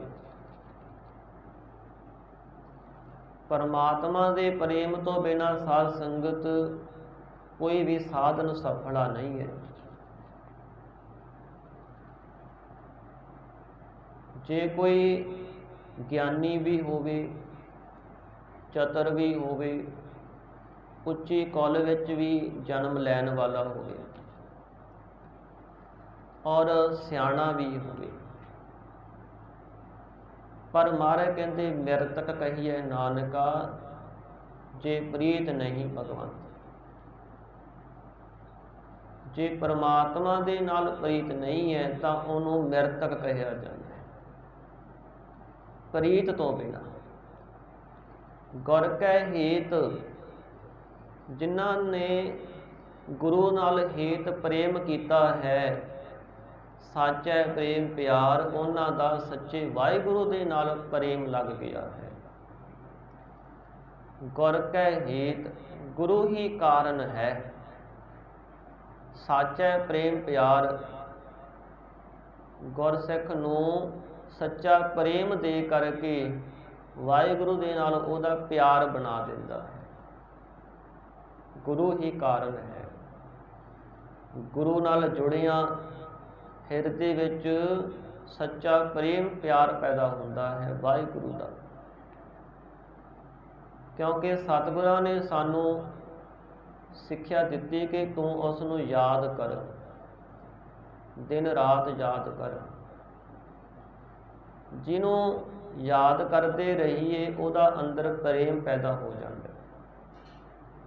ਪਰਮਾਤਮਾ ਦੇ ਪ੍ਰੇਮ ਤੋਂ ਬਿਨਾਂ ਸਾਧ ਸੰਗਤ ਕੋਈ ਵੀ ਸਾਧਨ ਸਫਲਾ ਨਹੀਂ ਹੈ। ਜੇ ਕੋਈ ਗਿਆਨੀ ਵੀ ਹੋਵੇ, ਚਤਰ ਵੀ ਹੋਵੇ, ਉੱਚੀ ਕੁਲ ਵਿੱਚ ਵੀ ਜਨਮ ਲੈਣ ਵਾਲਾ ਹੋਵੇ, ਔਰ ਸਿਆਣਾ ਵੀ ਹੋਵੇ, ਪਰ ਮਹਾਰਾਜ ਕਹਿੰਦੇ ਮਿਰਤਕ ਕਹੀਏ ਨਾਨਕਾ, ਜੇ ਪ੍ਰੀਤ ਨਹੀਂ ਭਗਵੰਤ। ਜੇ ਪਰਮਾਤਮਾ ਦੇ ਨਾਲ ਪ੍ਰੀਤ ਨਹੀਂ ਹੈ ਤਾਂ ਉਹਨੂੰ ਮਿਰਤਕ ਕਿਹਾ ਜਾਂਦਾ ਹੈ। ਪ੍ਰੀਤ ਤੋਂ ਬਿਨਾਂ। ਗੁਰ ਕੈ ਹੇਤ, ਜਿਨ੍ਹਾਂ ਨੇ ਗੁਰੂ ਨਾਲ ਹੇਤ ਪ੍ਰੇਮ ਕੀਤਾ ਹੈ, ਸਾਚੈ ਪ੍ਰੇਮ ਪਿਆਰ, ਉਹਨਾਂ ਦਾ ਸੱਚੇ ਵਾਹਿਗੁਰੂ ਦੇ ਨਾਲ ਪ੍ਰੇਮ ਲੱਗ ਗਿਆ ਹੈ। ਗੁਰ ਕੈ ਹੇਤ, ਗੁਰੂ ਹੀ ਕਾਰਨ ਹੈ। ਸਾਚੈ ਪ੍ਰੇਮ ਪਿਆਰ, ਗੁਰਸਿੱਖ ਨੂੰ ਸੱਚਾ ਪ੍ਰੇਮ ਦੇ ਕਰਕੇ ਵਾਹਿਗੁਰੂ ਦੇ ਨਾਲ ਉਹਦਾ ਪਿਆਰ ਬਣਾ ਦਿੰਦਾ ਹੈ। ਗੁਰੂ ਹੀ ਕਾਰਨ ਹੈ। ਗੁਰੂ ਨਾਲ ਜੁੜਿਆਂ ਹਿਰਦੇ ਵਿੱਚ ਸੱਚਾ ਪ੍ਰੇਮ ਪਿਆਰ ਪੈਦਾ ਹੁੰਦਾ ਹੈ ਵਾਹਿਗੁਰੂ ਦਾ। ਕਿਉਂਕਿ ਸਤਿਗੁਰਾਂ ਨੇ ਸਾਨੂੰ ਸਿੱਖਿਆ ਦਿੱਤੀ ਕਿ ਤੂੰ ਉਸ ਨੂੰ ਯਾਦ ਕਰ, ਦਿਨ ਰਾਤ ਯਾਦ ਕਰ। ਜਿਹਨੂੰ ਯਾਦ ਕਰਦੇ ਰਹੀਏ ਉਹਦਾ ਅੰਦਰ ਪ੍ਰੇਮ ਪੈਦਾ ਹੋ ਜਾਂਦਾ।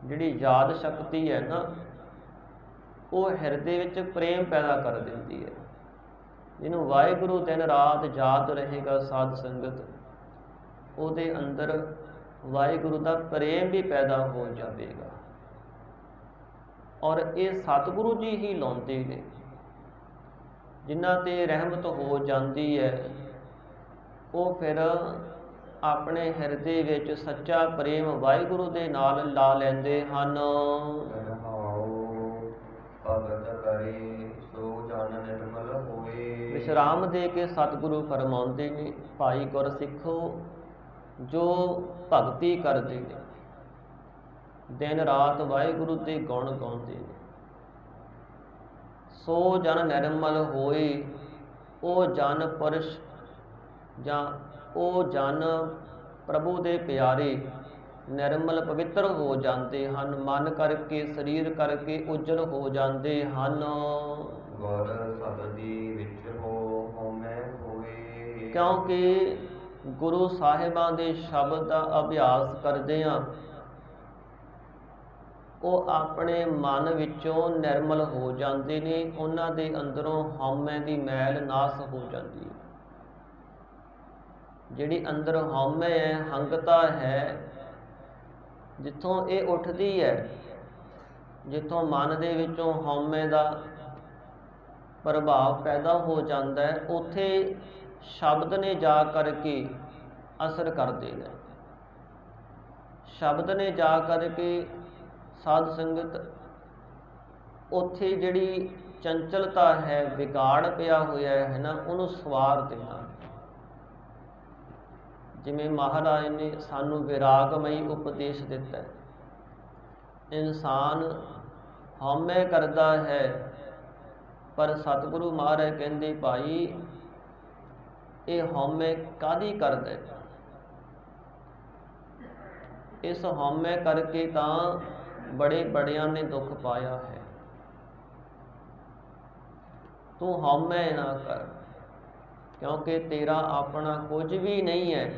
ਜਿਹੜੀ ਯਾਦ ਸ਼ਕਤੀ ਹੈ ਨਾ, ਉਹ ਹਿਰਦੇ ਵਿੱਚ ਪ੍ਰੇਮ ਪੈਦਾ ਕਰ ਦਿੰਦੀ ਹੈ। ਜਿਹਨੂੰ ਵਾਹਿਗੁਰੂ ਦਿਨ ਰਾਤ ਯਾਦ ਰਹੇਗਾ ਸਾਧ ਸੰਗਤ, ਉਹਦੇ ਅੰਦਰ ਵਾਹਿਗੁਰੂ ਦਾ ਪ੍ਰੇਮ ਵੀ ਪੈਦਾ ਹੋ ਜਾਵੇਗਾ। ਔਰ ਇਹ ਸਤਿਗੁਰੂ ਜੀ ਹੀ ਲਾਉਂਦੇ ਨੇ। ਜਿਨ੍ਹਾਂ ਤੇ ਰਹਿਮਤ ਹੋ ਜਾਂਦੀ ਹੈ, ਉਹ ਫਿਰ ਆਪਣੇ ਹਿਰਦੇ ਵਿੱਚ ਸੱਚਾ ਪ੍ਰੇਮ ਵਾਹਿਗੁਰੂ ਦੇ ਨਾਲ ਲਾ ਲੈਂਦੇ ਹਨ। ਭਗਤ ਕਰੇ ਸੋ ਜਨ ਨਿਰਮਲ ਹੋਏ। ਵਿਸ਼ਰਾਮ ਦੇ ਕੇ ਸਤਿਗੁਰੂ ਫਰਮਾਉਂਦੇ ਨੇ, ਭਾਈ ਗੁਰਸਿੱਖੋ, ਜੋ ਭਗਤੀ ਕਰਦੇ ਨੇ, ਦਿਨ ਰਾਤ ਵਾਹਿਗੁਰੂ ਦੇ ਗੁਣ ਗਾਉਂਦੇ ਨੇ, ਸੋ ਜਨ ਨਿਰਮਲ ਹੋਏ। ਉਹ ਜਨ ਪੁਰਸ਼ ਜਾਂ ਉਹ ਜਨ ਪ੍ਰਭੂ ਦੇ ਪਿਆਰੇ ਨਿਰਮਲ ਪਵਿੱਤਰ ਹੋ ਜਾਂਦੇ ਹਨ, ਮਨ ਕਰਕੇ ਸਰੀਰ ਕਰਕੇ ਉਜਲ ਹੋ ਜਾਂਦੇ ਹਨ। ਗੁਰ ਸ਼ਬਦੀ ਵਿੱਚ ਹੋ ਹਉਮੈ ਹੋਏ। ਕਿਉਂਕਿ ਗੁਰੂ ਸਾਹਿਬਾਂ ਦੇ ਸ਼ਬਦ ਦਾ ਅਭਿਆਸ ਕਰਦੇ ਹਾਂ, ਉਹ ਆਪਣੇ ਮਨ ਵਿੱਚੋਂ ਨਿਰਮਲ ਹੋ ਜਾਂਦੇ ਨੇ, ਉਹਨਾਂ ਦੇ ਅੰਦਰੋਂ ਹਉਮੈ ਦੀ ਮੈਲ ਨਾਸ ਹੋ ਜਾਂਦੀ ਹੈ। ਜਿਹੜੀ ਅੰਦਰ ਹਉਮੈ ਹੈ, ਹੰਗਤਾ ਹੈ, ਜਿੱਥੋਂ ਇਹ ਉੱਠਦੀ ਹੈ, ਜਿੱਥੋਂ ਮਨ ਦੇ ਵਿੱਚੋਂ ਹਉਮੈ ਦਾ ਪ੍ਰਭਾਵ ਪੈਦਾ ਹੋ ਜਾਂਦਾ ਹੈ, ਉੱਥੇ ਸ਼ਬਦ ਨੇ ਜਾ ਕਰਕੇ ਅਸਰ ਕਰਦੇ ਨੇ। ਸ਼ਬਦ ਨੇ ਜਾ ਕਰਕੇ ਸਾਧ ਸੰਗਤ ਉੱਥੇ ਜਿਹੜੀ ਚੰਚਲਤਾ ਹੈ, ਵਿਗਾੜ ਪਿਆ ਹੋਇਆ ਹੈ ਨਾ, ਉਹਨੂੰ ਸਵਾਰ ਦੇਣਾ। ਜਿਵੇਂ ਮਹਾਰਾਜ ਨੇ ਸਾਨੂੰ ਵਿਰਾਗਮਈ ਉਪਦੇਸ਼ ਦਿੱਤਾ ਹੈ। ਇਨਸਾਨ ਹਉਮੈ ਕਰਦਾ ਹੈ, ਪਰ ਸਤਿਗੁਰੂ ਮਹਾਰਾਜ ਕਹਿੰਦੇ ਭਾਈ ਇਹ ਹਉਮੈ ਕਾਹਦੀ ਕਰਦਾ ਹੈ? ਇਸ ਹਉਮੈ ਕਰਕੇ ਤਾਂ ਬੜੇ ਬੜਿਆਂ ਨੇ ਦੁੱਖ ਪਾਇਆ ਹੈ। ਤੂੰ ਹਉਮੈ ਨਾ ਕਰ, ਕਿਉਂਕਿ ਤੇਰਾ ਆਪਣਾ ਕੁਝ ਵੀ ਨਹੀਂ ਹੈ।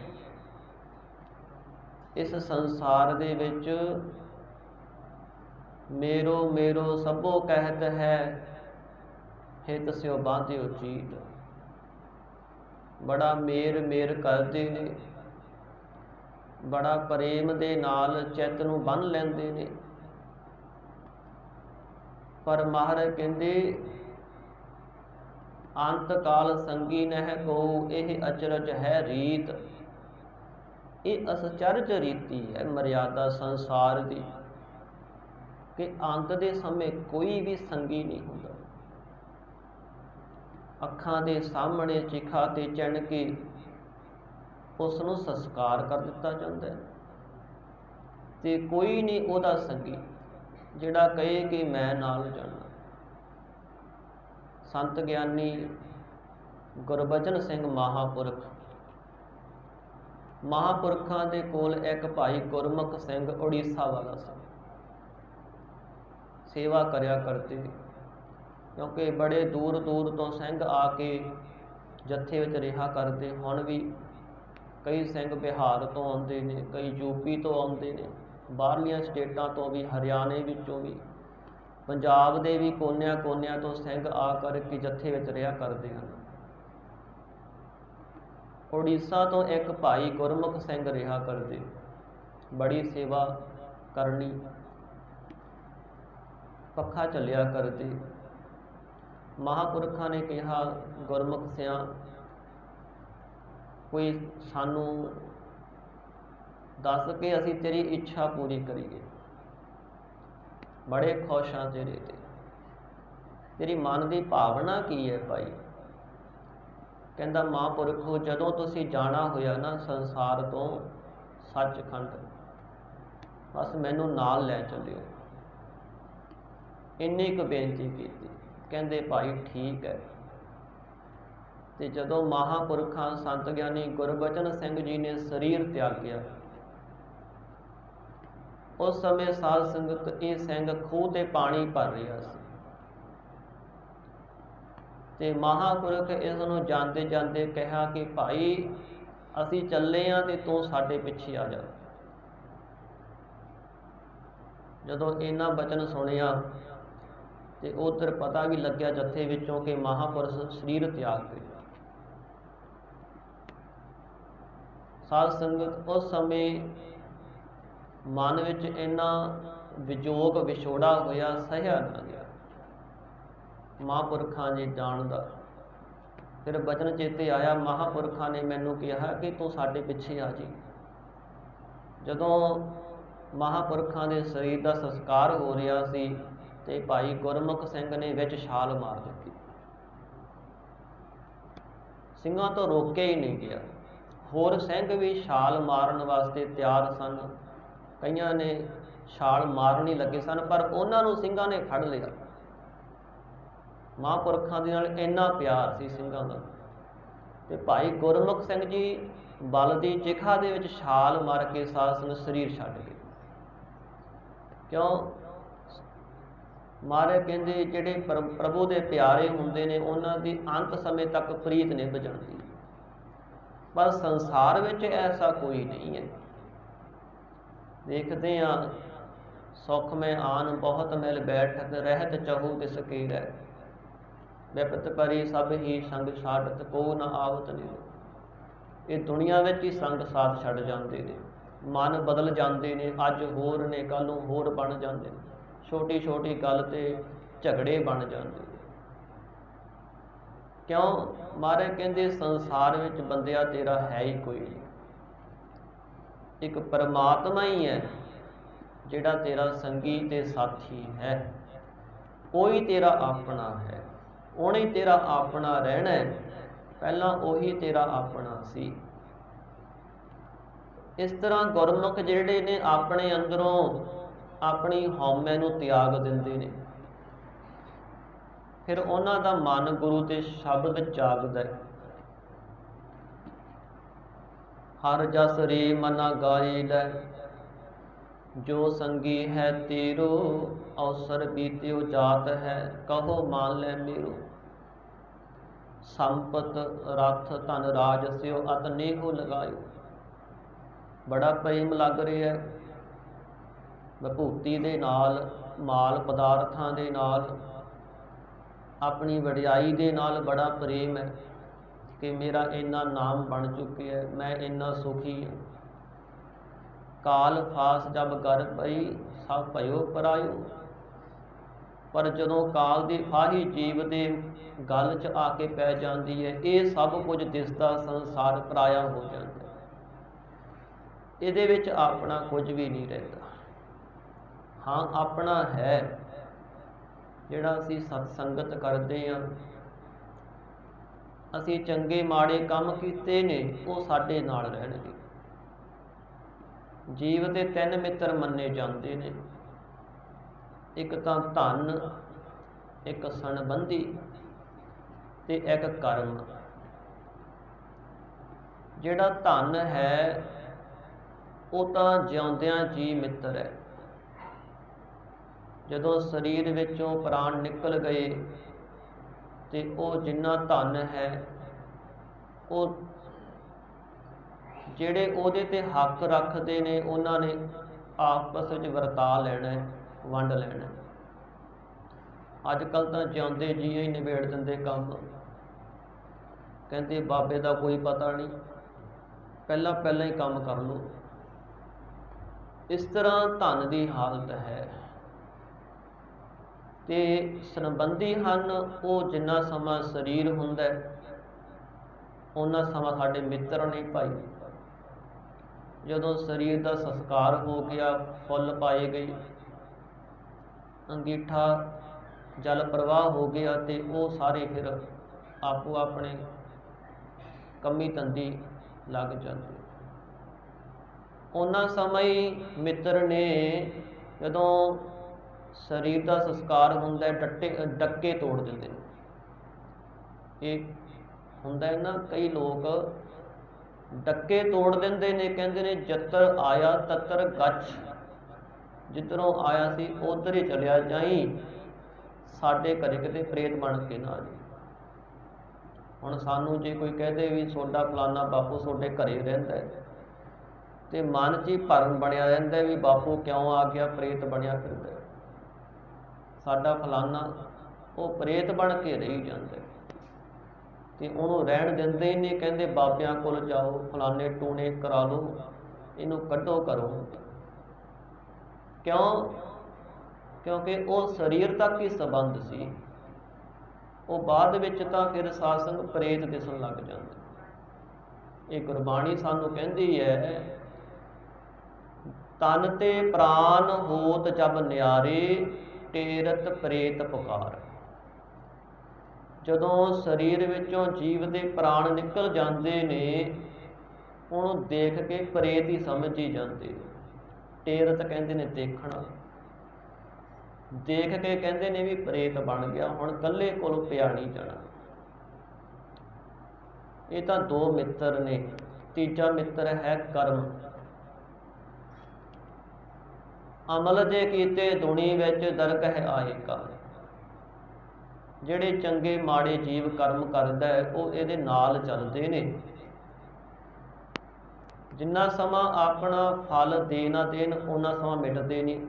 ਇਸ ਸੰਸਾਰ ਦੇ ਵਿੱਚ ਮੇਰੋ ਮੇਰੋ ਸਭੋ ਕਹਿਤ ਹੈ, ਹਿਤ ਸਿਉ ਬਾਂਧਿਓ ਚੀਤ। ਬੜਾ ਮੇਰ ਮੇਰ ਕਰਦੇ ਨੇ, ਬੜਾ ਪ੍ਰੇਮ ਦੇ ਨਾਲ ਚਿੱਤ ਨੂੰ ਬੰਨ੍ਹ ਲੈਂਦੇ ਨੇ, ਪਰ ਮਹਾਰਾਜ ਕਹਿੰਦੇ ਅੰਤ ਕਾਲ ਸੰਗੀ ਨਹਿ ਕੋ, ਇਹ ਅਚਰਜ ਹੈ ਰੀਤ। ਇਹ ਅਸਚਰਜ ਰੀਤੀ ਹੈ ਮਰਿਆਦਾ ਸੰਸਾਰ ਦੀ, ਕਿ ਅੰਤ ਦੇ ਸਮੇਂ ਕੋਈ ਵੀ ਸੰਗੀ ਨਹੀਂ ਹੁੰਦਾ। ਅੱਖਾਂ ਦੇ ਸਾਹਮਣੇ ਚਿਖਾ ਤੇ ਚਿਣ ਕੇ ਉਸ ਨੂੰ ਸੰਸਕਾਰ ਕਰ ਦਿੱਤਾ ਜਾਂਦਾ ਹੈ, ਤੇ ਕੋਈ ਨਹੀਂ ਉਹਦਾ ਸੰਗੀ ਜਿਹੜਾ ਕਹੇ ਕਿ ਮੈਂ ਨਾਲ ਜਾਣਾ। ਸੰਤ ਗਿਆਨੀ ਗੁਰਬਚਨ ਸਿੰਘ ਮਹਾਂਪੁਰਖਾਂ ਦੇ ਕੋਲ ਇੱਕ ਭਾਈ ਗੁਰਮੁਖ ਸਿੰਘ ਉੜੀਸਾ ਵਾਲਾ ਸੀ। ਸੇਵਾ ਕਰਿਆ ਕਰਦੇ, ਕਿਉਂਕਿ ਬੜੇ ਦੂਰ ਦੂਰ ਤੋਂ ਸਿੰਘ ਆ ਕੇ ਜੱਥੇ ਵਿੱਚ ਰਿਹਾ ਕਰਦੇ। ਹੁਣ ਵੀ ਕਈ ਸਿੰਘ ਬਿਹਾਰ ਤੋਂ ਆਉਂਦੇ ਨੇ, ਕਈ ਯੂਪੀ ਤੋਂ ਆਉਂਦੇ ਨੇ, ਬਾਹਰਲੀਆਂ ਸਟੇਟਾਂ ਤੋਂ ਵੀ, ਹਰਿਆਣੇ ਵਿੱਚੋਂ ਵੀ, ਪੰਜਾਬ ਦੇ ਵੀ ਕੋਨਿਆਂ ਕੋਨਿਆਂ ਤੋਂ ਸਿੰਘ ਆ ਕਰਕੇ ਜੱਥੇ ਵਿੱਚ ਰਿਹਾ ਕਰਦੇ ਹਨ। ਉੜੀਸਾ ਤੋਂ ਇੱਕ ਭਾਈ ਗੁਰਮੁਖ ਸਿੰਘ ਰਿਹਾ ਕਰਦੇ, ਬੜੀ ਸੇਵਾ ਕਰਨੀ, ਪੱਖਾ ਚੱਲਿਆ ਕਰਦੇ। ਮਹਾਂਪੁਰਖਾਂ ਨੇ ਕਿਹਾ ਗੁਰਮੁਖ ਸਿਆਂ ਕੋਈ ਸਾਨੂੰ ਦੱਸ ਕੇ ਅਸੀਂ ਤੇਰੀ ਇੱਛਾ ਪੂਰੀ ਕਰੀਏ, ਬੜੇ ਖੁਸ਼ ਹਾਂ ਤੇਰੇ ਤੇ, ਤੇਰੀ ਮਨ ਦੀ ਭਾਵਨਾ ਕੀ ਹੈ ਭਾਈ? ਕਹਿੰਦਾ ਮਹਾਂਪੁਰਖੋ, ਜਦੋਂ ਤੁਸੀਂ ਜਾਣਾ ਹੋਇਆ ਨਾ ਸੰਸਾਰ ਤੋਂ ਸੱਚਖੰਡ, ਬਸ ਮੈਨੂੰ ਨਾਲ ਲੈ ਚੱਲਿਓ। ਇੰਨੀ ਕੁ ਬੇਨਤੀ ਕੀਤੀ। ਕਹਿੰਦੇ ਭਾਈ ਠੀਕ ਹੈ। ਤੇ ਜਦੋਂ ਮਹਾਂਪੁਰਖਾਂ ਸੰਤ ਗਿਆਨੀ ਗੁਰਬਚਨ ਸਿੰਘ ਜੀ ਨੇ ਸਰੀਰ ਤਿਆਗਿਆ, ਉਸ ਸਮੇਂ ਸਾਧ ਸੰਗਤ ਇਹ ਸਿੰਘ ਖੂਹ ਤੇ ਪਾਣੀ ਭਰ ਰਿਹਾ ਸੀ, ਤੇ ਮਹਾਂਪੁਰਖ ਇਸ ਨੂੰ ਜਾਂਦੇ ਜਾਂਦੇ ਕਿਹਾ ਕਿ ਭਾਈ ਅਸੀਂ ਚੱਲੇ ਹਾਂ ਤੇ ਤੂੰ ਸਾਡੇ ਪਿੱਛੇ ਆ ਜਾ। ਜਦੋਂ ਇਹਨਾਂ ਬਚਨ ਸੁਣਿਆ ਤੇ ਉਧਰ ਪਤਾ ਵੀ ਲੱਗਿਆ ਜੱਥੇ ਵਿੱਚੋਂ ਕਿ ਮਹਾਂਪੁਰਖ ਸਰੀਰ ਤਿਆਗ ਗਏ। ਸਾਧ ਸੰਗਤ ਉਸ ਸਮੇਂ ਮਨ ਵਿੱਚ ਇੰਨਾ ਵਿਜੋਗ ਵਿਛੋੜਾ ਹੋਇਆ, ਸਹਿਆ ਨਾ ਗਿਆ ਮਹਾਂਪੁਰਖਾਂ ਜੀ ਜਾਣ ਦਾ। ਫਿਰ ਬਚਨ ਚੇਤੇ ਆਇਆ, ਮਹਾਂਪੁਰਖਾਂ ਨੇ ਮੈਨੂੰ ਕਿਹਾ ਕਿ ਤੂੰ ਸਾਡੇ ਪਿੱਛੇ ਆ ਜੀ। ਜਦੋਂ ਮਹਾਂਪੁਰਖਾਂ ਦੇ ਸਰੀਰ ਦਾ ਸੰਸਕਾਰ ਹੋ ਰਿਹਾ ਸੀ ਤੇ ਭਾਈ ਗੁਰਮੁਖ ਸਿੰਘ ਨੇ ਵਿੱਚ ਛਾਲ ਮਾਰ ਦਿੱਤੀ। ਸਿੰਘਾਂ ਤੋਂ ਰੋਕਿਆ ਹੀ ਨਹੀਂ ਗਿਆ। ਹੋਰ ਸਿੰਘ ਵੀ ਛਾਲ ਮਾਰਨ ਵਾਸਤੇ ਤਿਆਰ ਸਨ, ਕਈਆਂ ਨੇ ਛਾਲ ਮਾਰਨੀ ਲੱਗੇ ਸਨ, ਪਰ ਉਹਨਾਂ ਨੂੰ ਸਿੰਘਾਂ ਨੇ ਫੜ ਲਿਆ। ਮਹਾਂਪੁਰਖਾਂ ਦੇ ਨਾਲ ਇੰਨਾ ਪਿਆਰ ਸੀ ਸਿੰਘਾਂ ਦਾ। ਤੇ ਭਾਈ ਗੁਰਮੁਖ ਸਿੰਘ ਜੀ ਬਲ ਦੀ ਚਿਖਾ ਦੇ ਵਿੱਚ ਛਾਲ ਮਾਰ ਕੇ ਸਾਧ ਸੰਗਤ ਸਰੀਰ ਛੱਡ ਗਏ। ਕਿਉਂ? ਮਹਾਰਾਜ ਕਹਿੰਦੇ ਜਿਹੜੇ ਪ੍ਰਭੂ ਦੇ ਪਿਆਰੇ ਹੁੰਦੇ ਨੇ ਉਹਨਾਂ ਦੀ ਅੰਤ ਸਮੇਂ ਤੱਕ ਪ੍ਰੀਤ ਨਿਭ ਜਾਂਦੀ, ਪਰ ਸੰਸਾਰ ਵਿੱਚ ਐਸਾ ਕੋਈ ਨਹੀਂ ਹੈ। ਦੇਖਦੇ ਹਾਂ, ਸੁਖ ਮੈਂ ਆਨ ਬਹੁਤ ਮਿਲ ਬੈਠਕ, ਰਹਿਤ ਚਹੂ ਤਿਸ ਕੀਰੈ, ਵਿਪਤ ਪਰੀ ਸਭ ਹੀ ਸੰਗ ਛਾਡਤ, ਕੋ ਨਾ ਆਵਤ ਨਹੀਂ। ਇਹ ਦੁਨੀਆ ਵਿੱਚ ਹੀ ਸੰਗ ਸਾਥ ਛੱਡ ਜਾਂਦੇ ਨੇ, ਮਨ ਬਦਲ ਜਾਂਦੇ ਨੇ, ਅੱਜ ਹੋਰ ਨੇ ਕੱਲ੍ਹ ਨੂੰ ਹੋਰ ਬਣ ਜਾਂਦੇ ਨੇ, ਛੋਟੀ ਛੋਟੀ ਗੱਲ 'ਤੇ ਝਗੜੇ ਬਣ ਜਾਂਦੇ ਨੇ। ਕਿਉਂ? ਮਹਾਰਾਜ ਕਹਿੰਦੇ ਸੰਸਾਰ ਵਿੱਚ ਬੰਦਿਆ ਤੇਰਾ ਹੈ ਹੀ ਕੋਈ ਨਹੀਂ, ਇੱਕ ਪਰਮਾਤਮਾ ਹੀ ਹੈ ਜਿਹੜਾ ਤੇਰਾ ਸੰਗੀ ਤੇ ਸਾਥੀ ਹੈ। ਕੋਈ ਤੇਰਾ ਆਪਣਾ ਹੈ, ਉਹਨੇ ਤੇਰਾ ਆਪਣਾ ਰਹਿਣਾ ਹੈ, ਪਹਿਲਾਂ ਉਹੀ ਤੇਰਾ ਆਪਣਾ ਸੀ। ਇਸ ਤਰ੍ਹਾਂ ਗੁਰਮੁਖ ਜਿਹੜੇ ਨੇ ਆਪਣੇ ਅੰਦਰੋਂ ਆਪਣੀ ਹਉਮੈ ਨੂੰ ਤਿਆਗ ਦਿੰਦੇ ਨੇ, ਫਿਰ ਉਹਨਾਂ ਦਾ ਮਨ ਗੁਰੂ ਦੇ ਸ਼ਬਦ ਜਾਗਦਾ ਹੈ। ਹਰ ਜਸ ਰੇ ਮਨਾ ਗਾਏ ਲੈ, ਜੋ ਸੰਗੀ ਹੈ ਤੇਰੋ, ਅਵਸਰ ਬੀਤਿਓ ਜਾਤ ਹੈ, ਕਹੋ ਮਾਨ ਲੈ ਮੇਰੋ। ਸੰਪਤ ਰਥ ਧਨ ਰਾਜ ਸਿਓ, ਅਤ ਨੇਹੋ ਲਗਾਇਓ। ਬੜਾ ਪ੍ਰੇਮ ਲੱਗ ਰਿਹਾ, ਵਿਭੂਤੀ ਦੇ ਨਾਲ, ਮਾਲ ਪਦਾਰਥਾਂ ਦੇ ਨਾਲ, ਆਪਣੀ ਵਡਿਆਈ ਦੇ ਨਾਲ ਬੜਾ ਪ੍ਰੇਮ ਹੈ ਕਿ ਮੇਰਾ ਇੰਨਾ ਨਾਮ ਬਣ ਚੁੱਕਿਆ, ਮੈਂ ਇੰਨਾ ਸੁਖੀ ਹਾਂ। ਕਾਲ ਫਾਸ ਜਬ ਗਰ ਪਈ, ਸਭ ਭਇਓ ਪਰਾਇਓ। ਪਰ ਜਦੋਂ ਕਾਲ ਦੀ ਫਾਹੀ ਜੀਵ ਦੇ ਗਲ 'ਚ ਆ ਕੇ ਪੈ ਜਾਂਦੀ ਹੈ, ਇਹ ਸਭ ਕੁਝ ਦਿਸਦਾ ਸੰਸਾਰ ਪਰਾਇਆ ਹੋ ਜਾਂਦਾ। ਇਹਦੇ ਵਿੱਚ ਆਪਣਾ ਕੁਝ ਵੀ ਨਹੀਂ ਰਹਿੰਦਾ। ਹਾਂ, ਆਪਣਾ ਹੈ ਜਿਹੜਾ ਅਸੀਂ ਸਤ ਸੰਗਤ ਕਰਦੇ ਹਾਂ, ਅਸੀਂ ਚੰਗੇ ਮਾੜੇ ਕੰਮ ਕੀਤੇ ਨੇ, ਉਹ ਸਾਡੇ ਨਾਲ ਰਹਿਣਗੇ। ਜੀਵ ਦੇ 3 ਮਿੱਤਰ ਮੰਨੇ ਜਾਂਦੇ ਨੇ, ਇੱਕ ਤਾਂ ਧਨ, ਇੱਕ ਸੰਬੰਧੀ ਤੇ ਇੱਕ ਕਰਮ। ਜਿਹੜਾ ਧਨ ਹੈ ਉਹ ਤਾਂ ਜਿਉਂਦਿਆਂ ਜੀ ਮਿੱਤਰ ਹੈ। ਜਦੋਂ ਸਰੀਰ ਵਿੱਚੋਂ ਪ੍ਰਾਣ ਨਿਕਲ ਗਏ ਤੇ ਉਹ ਜਿੰਨਾ ਧਨ ਹੈ, ਉਹ ਜਿਹੜੇ ਉਹਦੇ ਤੇ ਹੱਕ ਰੱਖਦੇ ਨੇ ਉਹਨਾਂ ਨੇ ਆਪਸ ਵਿੱਚ ਵਰਤਾ ਲੈਣਾ, ਵੰਡ ਲੈਣਾ। ਅੱਜ ਕੱਲ੍ਹ ਤਾਂ ਜਿਉਂਦੇ ਜੀ ਹੀ ਨਿਬੇੜ ਦਿੰਦੇ ਕੰਮ, ਕਹਿੰਦੇ ਬਾਬੇ ਦਾ ਕੋਈ ਪਤਾ ਨਹੀਂ, ਪਹਿਲਾਂ ਹੀ ਕੰਮ ਕਰ ਲਓ। ਇਸ ਤਰ੍ਹਾਂ ਧਨ ਦੀ ਹਾਲਤ ਹੈ। ਤੇ ਸੰਬੰਧੀ ਹਨ, ਉਹ ਜਿੰਨਾ ਸਮਾਂ ਸਰੀਰ ਹੁੰਦਾ ਉਹਨਾਂ ਸਮਾਂ ਸਾਡੇ ਮਿੱਤਰ ਨੇ ਭਾਈ। ਜਦੋਂ ਸਰੀਰ ਦਾ ਸੰਸਕਾਰ ਹੋ ਗਿਆ, ਫੁੱਲ ਪਾਏ ਗਏ, ਅੰਗੀਠਾ ਜਲ ਪ੍ਰਵਾਹ ਹੋ ਗਿਆ, ਤੇ ਉਹ ਸਾਰੇ ਫਿਰ ਆਪੋ ਆਪਣੇ ਕੰਮੀ ਧੰਦੀ ਲੱਗ ਜਾਂਦੇ। ਉਹਨਾਂ ਸਮਾਂ ਹੀ ਮਿੱਤਰ ਨੇ, ਜਦੋਂ ਸਰੀਰ ਦਾ ਸੰਸਕਾਰ ਹੁੰਦਾ, ਡੱਕੇ ਤੋੜ ਦਿੰਦੇ ਨੇ। ਇਹ ਹੁੰਦਾ ਹੈ ਨਾ, ਕਈ ਲੋਕ ਡੱਕੇ ਤੋੜ ਦਿੰਦੇ ਨੇ, ਕਹਿੰਦੇ ਨੇ ਜੱਤਰ ਆਇਆ ਤੱਤਰ ਗੱਛ, ਜਿੱਧਰੋਂ ਆਇਆ ਸੀ ਉੱਧਰ ਹੀ ਚਲਿਆ ਜਾਈਂ, ਸਾਡੇ ਘਰੇ ਕਿਤੇ ਪ੍ਰੇਤ ਬਣ ਕੇ ਨਾ ਜੀ। ਹੁਣ ਸਾਨੂੰ ਜੇ ਕੋਈ ਕਹਦੇ ਵੀ ਤੁਹਾਡਾ ਫਲਾਨਾ ਬਾਪੂ ਤੁਹਾਡੇ ਘਰੇ ਰਹਿੰਦਾ ਹੈ, ਤੇ ਮਨ 'ਚ ਹੀ ਭਰਮ ਬਣਿਆ ਰਹਿੰਦਾ ਵੀ ਬਾਪੂ ਕਿਉਂ ਆ ਗਿਆ, ਪ੍ਰੇਤ ਬਣਿਆ ਫਿਰਦਾ। ਸਾਡਾ ਫਲਾਨਾ ਉਹ ਪ੍ਰੇਤ ਬਣ ਕੇ ਰਹੀ ਜਾਂਦਾ, ਤੇ ਉਹਨੂੰ ਰਹਿਣ ਦਿੰਦੇ ਹੀ ਨਹੀਂ। ਕਹਿੰਦੇ ਬਾਬਿਆਂ ਕੋਲ ਜਾਓ, ਫਲਾਨੇ ਟੂਣੇ ਕਰਾ ਲਓ, ਇਹਨੂੰ ਕੱਢੋ ਘਰੋਂ। ਕਿਉਂ? ਕਿਉਂਕਿ ਉਹ ਸਰੀਰ ਤੱਕ ਹੀ ਸੰਬੰਧ ਸੀ, ਉਹ ਬਾਅਦ ਵਿੱਚ ਤਾਂ ਫਿਰ ਸਾਧ ਸੰਗ ਪ੍ਰੇਤ ਦਿਸਣ ਲੱਗ ਜਾਂਦਾ। ਇਹ ਗੁਰਬਾਣੀ ਸਾਨੂੰ ਕਹਿੰਦੀ ਹੈ, ਤਨ ਤੇ ਪ੍ਰਾਨ ਹੋਤ ਜਬ ਨਿਆਰੇ, ਟੇਰਤ ਪ੍ਰੇਤ ਪੁਕਾਰ। ਜਦੋਂ ਸਰੀਰ ਵਿੱਚੋਂ ਜੀਵ ਦੇ ਪ੍ਰਾਣ ਨਿਕਲ ਜਾਂਦੇ ਨੇ, ਉਹਨੂੰ ਦੇਖ ਕੇ ਪ੍ਰੇਤ ਹੀ ਸਮਝੀ ਜਾਂਦੇ। ਟੇਰਤ ਕਹਿੰਦੇ ਨੇ ਦੇਖਣਾ, ਦੇਖ ਕੇ ਕਹਿੰਦੇ ਨੇ ਵੀ ਪ੍ਰੇਤ ਬਣ ਗਿਆ, ਹੁਣ ਇਕੱਲੇ ਕੋਲ ਪਿਆ ਨਹੀਂ ਜਾਣਾ। ਇਹ ਤਾਂ 2 ਮਿੱਤਰ ਨੇ, ਤੀਜਾ ਮਿੱਤਰ ਹੈ ਕਰਮ। ਅਮਲ ਜੇ ਕੀਤੇ ਦੁਨੀ ਵਿੱਚ ਦਰਗਹਿ ਆਏ ਕਾ। ਜਿਹੜੇ ਚੰਗੇ ਮਾੜੇ ਜੀਵ ਕਰਮ ਕਰਦਾ ਹੈ ਉਹ ਇਹਦੇ ਨਾਲ ਚੱਲਦੇ ਨੇ। ਜਿੰਨਾ ਸਮਾਂ ਆਪਣਾ ਫਲ ਦੇ ਨਾ ਦੇਣ ਉਹਨਾਂ ਸਮਾਂ ਮਿਟਦੇ ਨਹੀਂ।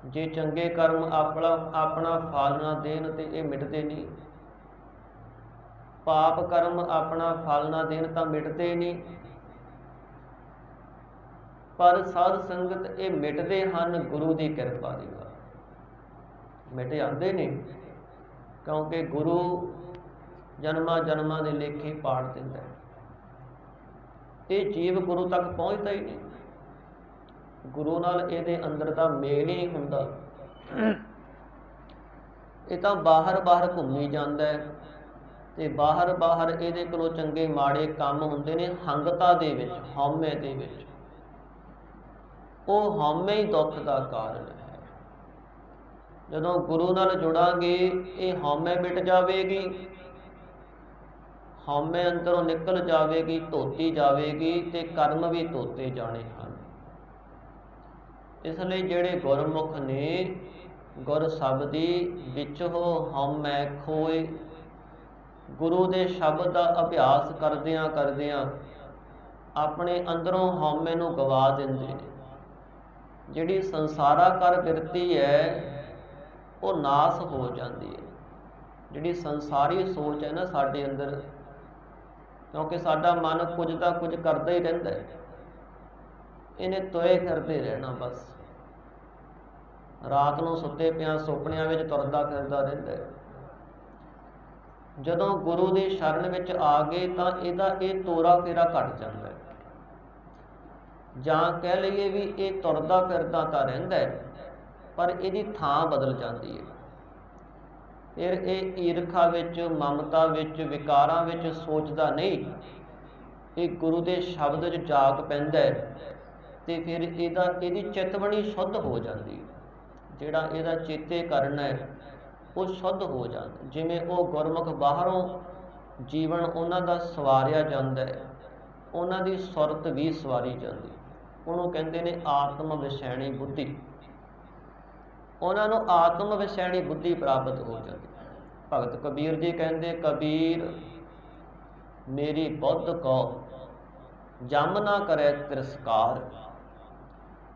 ਜੇ ਚੰਗੇ ਕਰਮ ਆਪਣਾ ਫਲ ਨਾ ਦੇਣ ਤੇ ਇਹ ਮਿਟਦੇ ਨਹੀਂ। ਪਾਪ ਕਰਮ ਆਪਣਾ ਫਲ ਨਾ ਦੇਣ ਤਾਂ ਮਿਟਦੇ ਨਹੀਂ। ਪਰ ਸਾਧ ਸੰਗਤ ਇਹ ਮਿਟਦੇ ਹਨ ਗੁਰੂ ਦੀ ਕਿਰਪਾ ਦੇ ਨਾਲ। ਮਿਟ ਜਾਂਦੇ ਨੇ ਕਿਉਂਕਿ ਗੁਰੂ ਜਨਮਾਂ ਜਨਮਾਂ ਦੇ ਲੇਖੇ ਪਾੜ ਦਿੰਦਾ ਹੈ। ਇਹ ਜੀਵ ਗੁਰੂ ਤੱਕ ਪਹੁੰਚਦਾ ਹੀ ਨਹੀਂ। ਗੁਰੂ ਨਾਲ ਇਹਦੇ ਅੰਦਰ ਦਾ ਮੇਲ ਹੀ ਨਹੀਂ ਹੁੰਦਾ। ਇਹ ਤਾਂ ਬਾਹਰ ਬਾਹਰ ਘੁੰਮੀ ਜਾਂਦਾ ਹੈ ਤੇ ਬਾਹਰ ਬਾਹਰ ਇਹਦੇ ਕੋਲੋਂ ਚੰਗੇ ਮਾੜੇ ਕੰਮ ਹੁੰਦੇ ਨੇ ਹੰਗਤਾ ਦੇ ਵਿੱਚ, ਹਉਮੈ ਦੇ ਵਿੱਚ। ਉਹ ਹਉਮੈ ਹੀ ਦੁੱਖ ਦਾ ਕਾਰਨ ਹੈ। ਜਦੋਂ ਗੁਰੂ ਨਾਲ ਜੁੜਾਂਗੇ ਇਹ ਹਉਮੈ ਮਿਟ ਜਾਵੇਗੀ, ਹਉਮੈ ਅੰਦਰੋਂ ਨਿਕਲ ਜਾਵੇਗੀ, ਧੋਤੀ ਜਾਵੇਗੀ ਤੇ ਕਰਮ ਵੀ ਧੋਤੇ ਜਾਣੇ ਹਨ। ਇਸ ਲਈ ਜਿਹੜੇ ਗੁਰਮੁਖ ਨੇ ਗੁਰ ਸ਼ਬਦੀ ਵਿੱਚੋ ਹਉਮੈ ਖੋਏ, ਗੁਰੂ ਦੇ ਸ਼ਬਦ ਦਾ ਅਭਿਆਸ ਕਰਦਿਆਂ ਕਰਦਿਆਂ ਆਪਣੇ ਅੰਦਰੋਂ ਹਉਮੈ ਨੂੰ ਗਵਾ ਦਿੰਦੇ ਨੇ। ਜਿਹੜੀ ਸੰਸਾਰਾਕਾਰ ਬਿਰਤੀ ਹੈ ਉਹ ਨਾਸ ਹੋ ਜਾਂਦੀ ਹੈ। ਜਿਹੜੀ ਸੰਸਾਰੀ ਸੋਚ ਹੈ ਨਾ ਸਾਡੇ ਅੰਦਰ, ਕਿਉਂਕਿ ਸਾਡਾ ਮਨ ਕੁਝ ਦਾ ਕੁਝ ਕਰਦਾ ਹੀ ਰਹਿੰਦਾ ਹੈ। ਇਹਨੇ ਤੋਏ ਫਿਰਦੇ ਰਹਿਣਾ ਬਸ। ਰਾਤ ਨੂੰ ਸੁੱਤੇ ਪਿਆਂ ਸੁਪਨਿਆਂ ਵਿੱਚ ਤੁਰਦਾ ਫਿਰਦਾ ਰਹਿੰਦਾ ਹੈ। ਜਦੋਂ ਗੁਰੂ ਦੀ ਸ਼ਰਨ ਵਿੱਚ ਆ ਗਏ ਤਾਂ ਇਹਦਾ ਇਹ ਤੋਰਾ ਫੇਰਾ ਘਟ ਜਾਂਦਾ ਹੈ। ਜਾਂ ਕਹਿ ਲਈਏ ਵੀ ਇਹ ਤੁਰਦਾ ਫਿਰਦਾ ਤਾਂ ਰਹਿੰਦਾ ਹੈ ਪਰ ਇਹਦੀ ਥਾਂ ਬਦਲ ਜਾਂਦੀ ਹੈ। ਫਿਰ ਇਹ ਈਰਖਾ ਵਿੱਚ, ਮਮਤਾ ਵਿੱਚ, ਵਿਕਾਰਾਂ ਵਿੱਚ ਸੋਚਦਾ ਨਹੀਂ। ਇਹ ਗੁਰੂ ਦੇ ਸ਼ਬਦ 'ਚ ਜਾਗ ਪੈਂਦਾ ਹੈ ਤੇ ਫਿਰ ਇਹਦੀ ਚਿਤਵਣੀ ਸ਼ੁੱਧ ਹੋ ਜਾਂਦੀ ਹੈ। ਜਿਹੜਾ ਇਹਦਾ ਚੇਤੇ ਕਰਨਾ ਹੈ ਉਹ ਸ਼ੁੱਧ ਹੋ ਜਾਂਦਾ। ਜਿਵੇਂ ਉਹ ਗੁਰਮੁਖ ਬਾਹਰੋਂ ਜੀਵਨ ਉਹਨਾਂ ਦਾ ਸਵਾਰਿਆ ਜਾਂਦਾ ਹੈ, ਉਹਨਾਂ ਦੀ ਸੁਰਤ ਵੀ ਸਵਾਰੀ ਜਾਂਦੀ। ਉਹਨੂੰ ਕਹਿੰਦੇ ਨੇ ਆਤਮ ਵਿਸ਼ੈਣੀ ਬੁੱਧੀ। ਉਹਨਾਂ ਨੂੰ ਆਤਮ ਵਿਸ਼ੈਣੀ ਬੁੱਧੀ ਪ੍ਰਾਪਤ ਹੋ ਜਾਂਦੀ। ਭਗਤ ਕਬੀਰ ਜੀ ਕਹਿੰਦੇ, ਕਬੀਰ ਮੇਰੀ ਬੁੱਧ ਕੋ ਜਮ ਨਾ ਕਰੇ ਤਿਰਸਕਾਰ।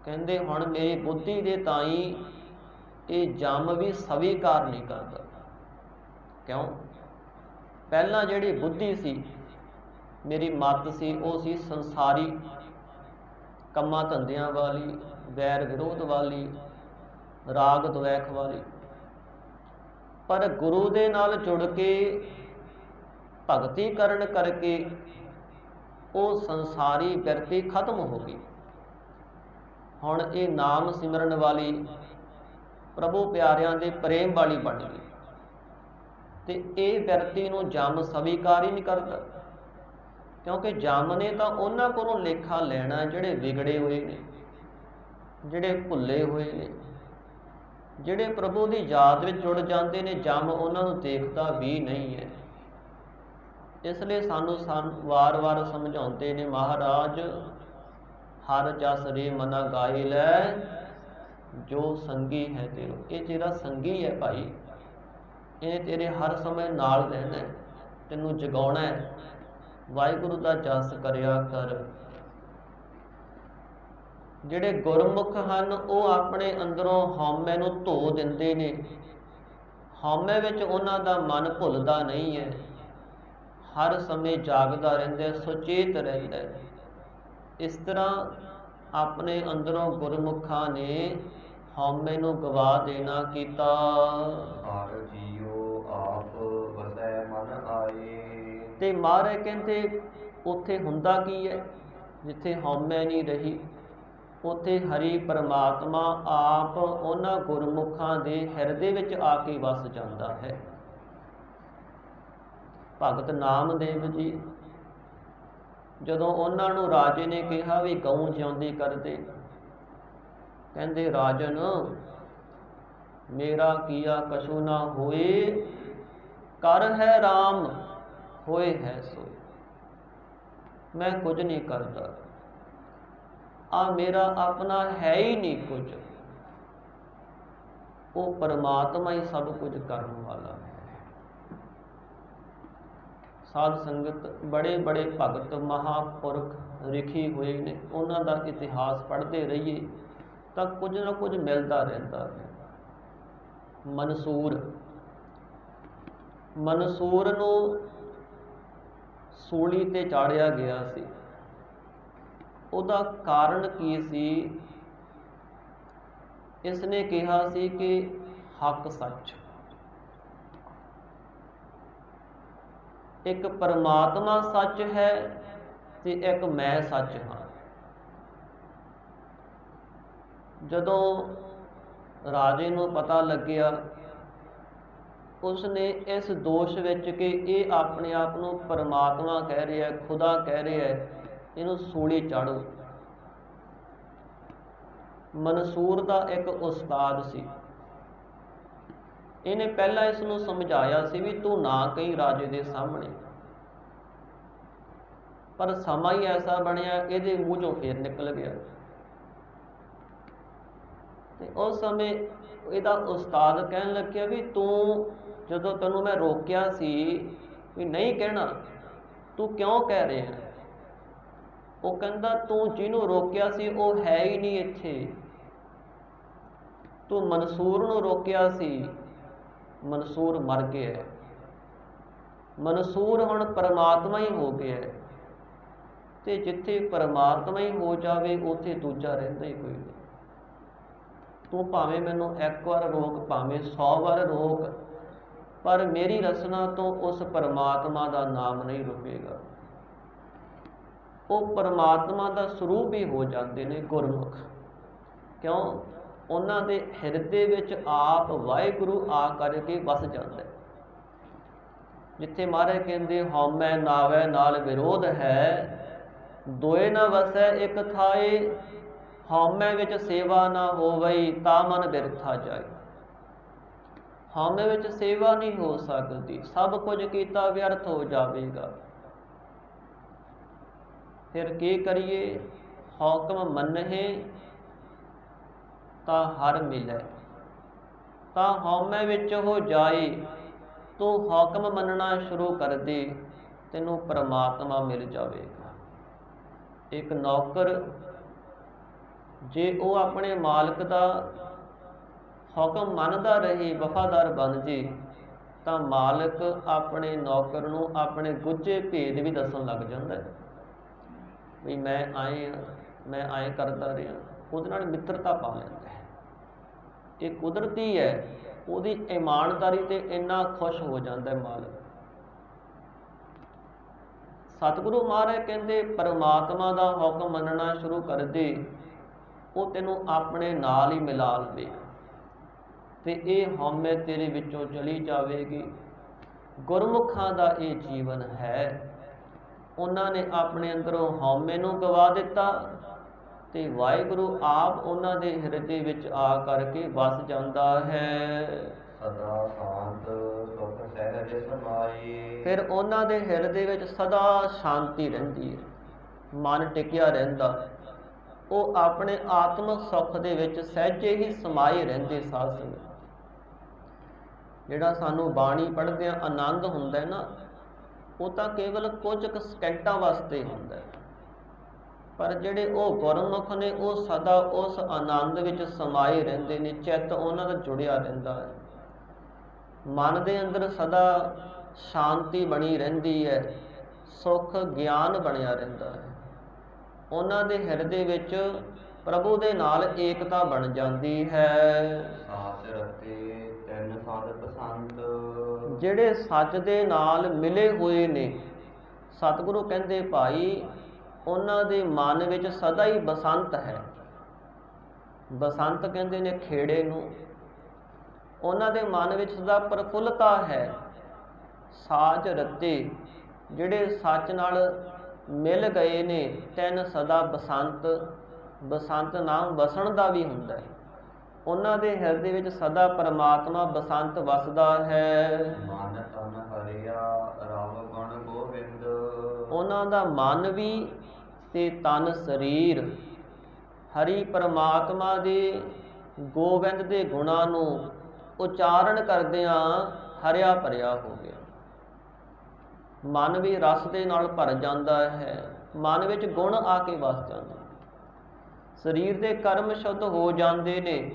ਕਹਿੰਦੇ ਹੁਣ ਮੇਰੀ ਬੁੱਧੀ ਦੇ ਤਾਈਂ ਇਹ ਜਮ ਵੀ ਸਵੀਕਾਰ ਨਹੀਂ ਕਰਦਾ। ਕਿਉਂ? ਪਹਿਲਾਂ ਜਿਹੜੀ ਬੁੱਧੀ ਸੀ, ਮੇਰੀ ਮੱਤ ਸੀ, ਉਹ ਸੀ ਸੰਸਾਰੀ ਕੰਮਾਂ ਧੰਦਿਆਂ ਵਾਲੀ, ਵੈਰ ਵਿਰੋਧ ਵਾਲੀ, ਰਾਗ ਦਵੈਖ ਵਾਲੀ। ਪਰ ਗੁਰੂ ਦੇ ਨਾਲ ਜੁੜ ਕੇ ਭਗਤੀ ਕਰਨ ਕਰਕੇ ਉਹ ਸੰਸਾਰੀ ਬਿਰਤੀ ਖਤਮ ਹੋ ਗਈ। ਹੁਣ ਇਹ ਨਾਮ ਸਿਮਰਨ ਵਾਲੀ, ਪ੍ਰਭੂ ਪਿਆਰਿਆਂ ਦੇ ਪ੍ਰੇਮ ਵਾਲੀ ਬਣ ਗਈ ਤੇ ਇਹ ਬਿਰਤੀ ਨੂੰ ਜਮ ਸਵੀਕਾਰ ਹੀ ਨਹੀਂ ਕਰਦਾ। ਕਿਉਂਕਿ ਜਮ ਨੇ ਤਾਂ ਉਹਨਾਂ ਕੋਲੋਂ ਲੇਖਾ ਲੈਣਾ ਜਿਹੜੇ ਵਿਗੜੇ ਹੋਏ ਨੇ, ਜਿਹੜੇ ਭੁੱਲੇ ਹੋਏ ਨੇ, ਜਿਹੜੇ ਪ੍ਰਭੂ ਦੀ ਯਾਦ ਵਿੱਚ ਜੁੜ ਜਾਂਦੇ ਨੇ। ਜਮ ਉਹਨਾਂ ਨੂੰ ਦੇਖਦਾ ਵੀ ਨਹੀਂ ਹੈ। ਇਸ ਲਈ ਸਾਨੂੰ ਵਾਰ-ਵਾਰ ਸਮਝਾਉਂਦੇ ਨੇ ਮਹਾਰਾਜ, ਹਰ ਜਸ ਰੇ ਮਨਾ ਗਾਏ ਲੈ ਜੋ ਸੰਗੀ ਹੈ ਤੇਰੋ। ਇਹ ਤੇਰਾ ਸੰਗੀ ਹੈ ਭਾਈ, ਇਹਨੇ ਤੇਰੇ ਹਰ ਸਮੇਂ ਨਾਲ ਰਹਿਣਾ, ਤੈਨੂੰ ਜਗਾਉਣਾ ਹੈ। ਵਾਹਿਗੁਰੂ ਦਾ ਜਸ ਕਰਿਆ ਕਰ। ਜਿਹੜੇ ਗੁਰਮੁਖ ਹਨ ਉਹ ਆਪਣੇ ਅੰਦਰੋਂ ਹਉਮੈ ਨੂੰ ਧੋ ਦਿੰਦੇ ਨੇ। ਹਉਮੈ ਵਿੱਚ ਉਹਨਾਂ ਦਾ ਮਨ ਭੁੱਲਦਾ ਨਹੀਂ ਹੈ, ਹਰ ਸਮੇਂ ਜਾਗਦਾ ਰਹਿੰਦਾ, ਸੁਚੇਤ ਰਹਿੰਦਾ। ਇਸ ਤਰ੍ਹਾਂ ਆਪਣੇ ਅੰਦਰੋਂ ਗੁਰਮੁਖਾਂ ਨੇ ਹਉਮੈ ਨੂੰ ਗਵਾ ਦੇਣਾ ਕੀਤਾ। ਹਰ ਜੀਉ ਆਪ ਵਸੈ ਮਨ ਆਏ। ਤੇ ਮਹਾਰਾਜ ਕਹਿੰਦੇ ਉੱਥੇ ਹੁੰਦਾ ਕੀ ਹੈ? ਜਿੱਥੇ ਹਉਮੈ ਨਹੀਂ ਰਹੀ ਉੱਥੇ ਹਰੀ ਪਰਮਾਤਮਾ ਆਪ ਉਹਨਾਂ ਗੁਰਮੁਖਾਂ ਦੇ ਹਿਰਦੇ ਵਿੱਚ ਆ ਕੇ ਵਸ ਜਾਂਦਾ ਹੈ। ਭਗਤ ਨਾਮਦੇਵ ਜੀ ਜਦੋਂ ਉਹਨਾਂ ਨੂੰ ਰਾਜੇ ਨੇ ਕਿਹਾ ਵੀ ਗਊ ਜਿਉਂਦੀ ਕਰ ਦੇ, ਕਹਿੰਦੇ ਰਾਜਨ ਮੇਰਾ ਕੀਆ ਕਛੂ ਨਾ ਹੋਏ, ਕਰ ਹੈ ਰਾਮ ਹੋਏ ਹੈ ਸੋਏ। ਮੈਂ ਕੁਝ ਨਹੀਂ ਕਰਦਾ, ਆ ਮੇਰਾ ਆਪਣਾ ਹੈ ਹੀ ਨਹੀਂ ਕੁਝ, ਉਹ ਪਰਮਾਤਮਾ ਹੀ ਸਭ ਕੁਝ ਕਰਨ ਵਾਲਾ ਹੈ। ਸਾਧ ਸੰਗਤ ਬੜੇ ਬੜੇ ਭਗਤ ਮਹਾਂਪੁਰਖ ਲਿਖੇ ਹੋਏ ਨੇ, ਉਹਨਾਂ ਦਾ ਇਤਿਹਾਸ ਪੜ੍ਹਦੇ ਰਹੀਏ ਤਾਂ ਕੁਝ ਨਾ ਕੁਝ ਮਿਲਦਾ ਰਹਿੰਦਾ ਹੈ। ਮਨਸੂਰ ਨੂੰ ਸੂਲੀ ਤੇ ਚਾੜਿਆ ਗਿਆ ਸੀ। ਉਹਦਾ ਕਾਰਨ ਕੀ ਸੀ? ਇਸ ਨੇ ਕਿਹਾ ਸੀ ਕਿ ਹੱਕ ਸੱਚ, ਇੱਕ ਪਰਮਾਤਮਾ ਸੱਚ ਹੈ ਤੇ ਇੱਕ ਮੈਂ ਸੱਚ ਹਾਂ। ਜਦੋਂ ਰਾਜੇ ਨੂੰ ਪਤਾ ਲੱਗਿਆ, ਉਸਨੇ ਇਸ ਦੋਸ਼ ਵਿੱਚ ਕਿ ਇਹ ਆਪਣੇ ਆਪ ਨੂੰ ਪਰਮਾਤਮਾ ਕਹਿ ਰਿਹਾ, ਖੁਦਾ ਕਹਿ ਰਿਹਾ, ਇਹਨੂੰ ਸੂਲੀ ਚਾੜੋ। ਮਨਸੂਰ ਦਾ ਇੱਕ ਉਸਤਾਦ ਸੀ, ਇਹਨੇ ਪਹਿਲਾਂ ਇਸ ਨੂੰ ਸਮਝਾਇਆ ਸੀ ਵੀ ਤੂੰ ਨਾ ਕਹੀਂ ਰਾਜੇ ਦੇ ਸਾਹਮਣੇ, ਪਰ ਸਮਾਂ ਹੀ ਐਸਾ ਬਣਿਆ ਇਹਦੇ ਮੂੰਹ ਚੋਂ ਫੇਰ ਨਿਕਲ ਗਿਆ। ਤੇ ਉਸ ਸਮੇਂ ਇਹਦਾ ਉਸਤਾਦ ਕਹਿਣ ਲੱਗਿਆ ਵੀ ਤੂੰ, ਜਦੋਂ ਤੈਨੂੰ ਮੈਂ ਰੋਕਿਆ ਸੀ ਵੀ ਨਹੀਂ ਕਹਿਣਾ, ਤੂੰ ਕਿਉਂ ਕਹਿ ਰਿਹਾ? ਉਹ ਕਹਿੰਦਾ ਤੂੰ ਜਿਹਨੂੰ ਰੋਕਿਆ ਸੀ ਉਹ ਹੈ ਹੀ ਨਹੀਂ ਇੱਥੇ, ਤੂੰ ਮਨਸੂਰ ਨੂੰ ਰੋਕਿਆ ਸੀ, ਮਨਸੂਰ ਮਰ ਗਿਆ, ਮਨਸੂਰ ਹੁਣ ਪਰਮਾਤਮਾ ਹੀ ਹੋ ਗਿਆ, ਤੇ ਜਿੱਥੇ ਪਰਮਾਤਮਾ ਹੀ ਹੋ ਜਾਵੇ ਉੱਥੇ ਦੂਜਾ ਰਹਿੰਦਾ ਹੀ ਕੋਈ ਨਹੀਂ। ਤੂੰ ਭਾਵੇਂ ਮੈਨੂੰ ਇੱਕ ਵਾਰ ਰੋਕ, ਭਾਵੇਂ 100 ਵਾਰ ਰੋਕ, ਪਰ ਮੇਰੀ ਰਸਨਾ ਤੋਂ ਉਸ ਪਰਮਾਤਮਾ ਦਾ ਨਾਮ ਨਹੀਂ ਰੁਕੇਗਾ। ਉਹ ਪਰਮਾਤਮਾ ਦਾ ਸਰੂਪ ਹੀ ਹੋ ਜਾਂਦੇ ਨੇ ਗੁਰਮੁਖ। ਕਿਉਂ? ਉਹਨਾਂ ਦੇ ਹਿਰਦੇ ਵਿੱਚ ਆਪ ਵਾਹਿਗੁਰੂ ਆ ਕਰਕੇ ਵਸ ਜਾਂਦਾ ਹੈ। ਜਿੱਥੇ ਮਹਾਰਾਜ ਕਹਿੰਦੇ ਹਉਮੈ ਨਾਵੈ ਨਾਲ ਵਿਰੋਧ ਹੈ, ਦੋਏ ਨਾ ਵਸੈ ਇੱਕ ਥਾਏ, ਹਉਮੈ ਵਿੱਚ ਸੇਵਾ ਨਾ ਹੋਵਈ ਤਾਂ ਮਨ ਬਿਰਥਾ ਜਾਏ। ਹਉਮੈ ਵਿੱਚ ਸੇਵਾ ਨਹੀਂ ਹੋ ਸਕਦੀ, ਸਭ ਕੁਝ ਕੀਤਾ ਵਿਅਰਥ ਹੋ ਜਾਵੇਗਾ। ਫਿਰ ਕੀ ਕਰੀਏ? ਹੁਕਮ ਮੰਨਹਿ ਤਾਂ ਹਰ ਮਿਲੈ, ਤਾਂ ਹਉਮੈ ਵਿੱਚ ਹੋ ਜਾਏ, ਤੂੰ ਹੁਕਮ ਮੰਨਣਾ ਸ਼ੁਰੂ ਕਰ ਦੇ, ਤੈਨੂੰ ਪਰਮਾਤਮਾ ਮਿਲ ਜਾਵੇਗਾ। ਇੱਕ ਨੌਕਰ ਜੇ ਉਹ ਆਪਣੇ ਮਾਲਕ ਦਾ ਹੁਕਮ ਮੰਨਦਾ ਰਹੇ, ਵਫਾਦਾਰ ਬਣ ਜੇ, ਤਾਂ ਮਾਲਕ ਆਪਣੇ ਨੌਕਰ ਨੂੰ ਆਪਣੇ ਗੁੱਝੇ ਭੇਦ ਵੀ ਦੱਸਣ ਲੱਗ ਜਾਂਦਾ ਹੈ ਵੀ ਮੈਂ ਆਏ ਕਰਦਾ ਰਿਹਾ, ਉਹਦੇ ਨਾਲ ਮਿੱਤਰਤਾ ਪਾ ਲੈਂਦਾ ਹੈ। ਇਹ ਕੁਦਰਤੀ ਹੈ, ਉਹਦੀ ਇਮਾਨਦਾਰੀ ਤੇ ਇੰਨਾ ਖੁਸ਼ ਹੋ ਜਾਂਦਾ ਹੈ ਮਾਲਕ। ਸਤਿਗੁਰੂ ਮਹਾਰਾਜ ਕਹਿੰਦੇ ਪਰਮਾਤਮਾ ਦਾ ਹੁਕਮ ਮੰਨਣਾ ਸ਼ੁਰੂ ਕਰ ਦੇ, ਉਹ ਤੈਨੂੰ ਆਪਣੇ ਨਾਲ ਹੀ ਮਿਲਾ ਲਵੇਗਾ ਤੇ ਇਹ ਹਉਮੈ ਤੇਰੇ ਵਿੱਚੋਂ ਚਲੀ ਜਾਵੇਗੀ। ਗੁਰਮੁਖਾਂ ਦਾ ਇਹ ਜੀਵਨ ਹੈ। ਉਹਨਾਂ ਨੇ ਆਪਣੇ ਅੰਦਰੋਂ ਹਉਮੈ ਨੂੰ ਗਵਾ ਦਿੱਤਾ ਤੇ ਵਾਹਿਗੁਰੂ ਆਪ ਉਹਨਾਂ ਦੇ ਹਿਰਦੇ ਵਿੱਚ ਆ ਕਰਕੇ ਵਸ ਜਾਂਦਾ ਹੈ। ਸਦਾ ਸ਼ਾਂਤ ਸੁਖ ਸਹਿਜ ਸਮਾਈ, ਫਿਰ ਉਹਨਾਂ ਦੇ ਹਿਰਦੇ ਵਿੱਚ ਸਦਾ ਸ਼ਾਂਤੀ ਰਹਿੰਦੀ ਹੈ, ਮਨ ਟਿਕਿਆ ਰਹਿੰਦਾ, ਉਹ ਆਪਣੇ ਆਤਮਿਕ ਸੁੱਖ ਦੇ ਵਿੱਚ ਸਹਿਜੇ ਹੀ ਸਮਾਏ ਰਹਿੰਦੇ। ਸਾਧ ਸੰਗਤ, ਜਿਹੜਾ ਸਾਨੂੰ ਬਾਣੀ ਪੜ੍ਹਦਿਆਂ ਆਨੰਦ ਹੁੰਦਾ ਹੈ ਨਾ, ਉਹ ਤਾਂ ਕੇਵਲ ਕੁਝ ਕੁ ਸਕਿੰਟਾਂ ਵਾਸਤੇ ਹੁੰਦਾ ਹੈ, ਪਰ ਜਿਹੜੇ ਉਹ ਗੁਰਮੁਖ ਨੇ ਉਹ ਸਦਾ ਉਸ ਆਨੰਦ ਵਿੱਚ ਸਮਾਏ ਰਹਿੰਦੇ ਨੇ। ਚਿੱਤ ਉਹਨਾਂ ਦਾ ਜੁੜਿਆ ਰਹਿੰਦਾ ਹੈ, ਮਨ ਦੇ ਅੰਦਰ ਸਦਾ ਸ਼ਾਂਤੀ ਬਣੀ ਰਹਿੰਦੀ ਹੈ, ਸੁੱਖ ਗਿਆਨ ਬਣਿਆ ਰਹਿੰਦਾ ਹੈ। ਉਹਨਾਂ ਦੇ ਹਿਰਦੇ ਵਿੱਚ ਪ੍ਰਭੂ ਦੇ ਨਾਲ ਏਕਤਾ ਬਣ ਜਾਂਦੀ ਹੈ। ਸਾਚ ਰਤੇ ਤੈਨ ਸਾਧ ਪਸੰਦ, ਜਿਹੜੇ ਸੱਚ ਦੇ ਨਾਲ ਮਿਲੇ ਹੋਏ ਨੇ, ਸਤਿਗੁਰੂ ਕਹਿੰਦੇ ਭਾਈ ਉਹਨਾਂ ਦੇ ਮਨ ਵਿੱਚ ਸਦਾ ਹੀ ਬਸੰਤ ਹੈ। ਬਸੰਤ ਕਹਿੰਦੇ ਨੇ ਖੇੜੇ ਨੂੰ। ਉਹਨਾਂ ਦੇ ਮਨ ਵਿੱਚ ਸਦਾ ਪ੍ਰਫੁੱਲਤਾ ਹੈ। ਸਾਚ ਰਤੇ, ਜਿਹੜੇ ਸੱਚ ਨਾਲ ਮਿਲ ਗਏ ਨੇ, ਤੈਨ ਸਦਾ ਬਸੰਤ। ਬਸੰਤ ਨਾਮ ਵਸਣ ਦਾ ਵੀ ਹੁੰਦਾ ਹੈ। ਉਹਨਾਂ ਦੇ ਹਿਰਦੇ ਵਿੱਚ ਸਦਾ ਪਰਮਾਤਮਾ ਬਸੰਤ ਵਸਦਾ ਹੈ। ਮਨ ਤਨ ਹਰਿਆ ਰਵ ਗੁਣ ਗੋਬਿੰਦ, ਉਹਨਾਂ ਦਾ ਮਨ ਵੀ ਤੇ ਤਨ ਸਰੀਰ ਹਰੀ ਪਰਮਾਤਮਾ ਦੇ ਗੋਬਿੰਦ ਦੇ ਗੁਣਾਂ ਨੂੰ ਉਚਾਰਨ ਕਰਦਿਆਂ ਹਰਿਆ ਭਰਿਆ ਹੋ ਗਿਆ। ਮਨ ਵੀ ਰਸ ਦੇ ਨਾਲ ਭਰ ਜਾਂਦਾ ਹੈ, ਮਨ ਵਿੱਚ ਗੁਣ ਆ ਕੇ ਵਸ ਜਾਂਦੇ, ਸਰੀਰ ਦੇ ਕਰਮ ਸ਼ੁੱਧ ਹੋ ਜਾਂਦੇ ਨੇ।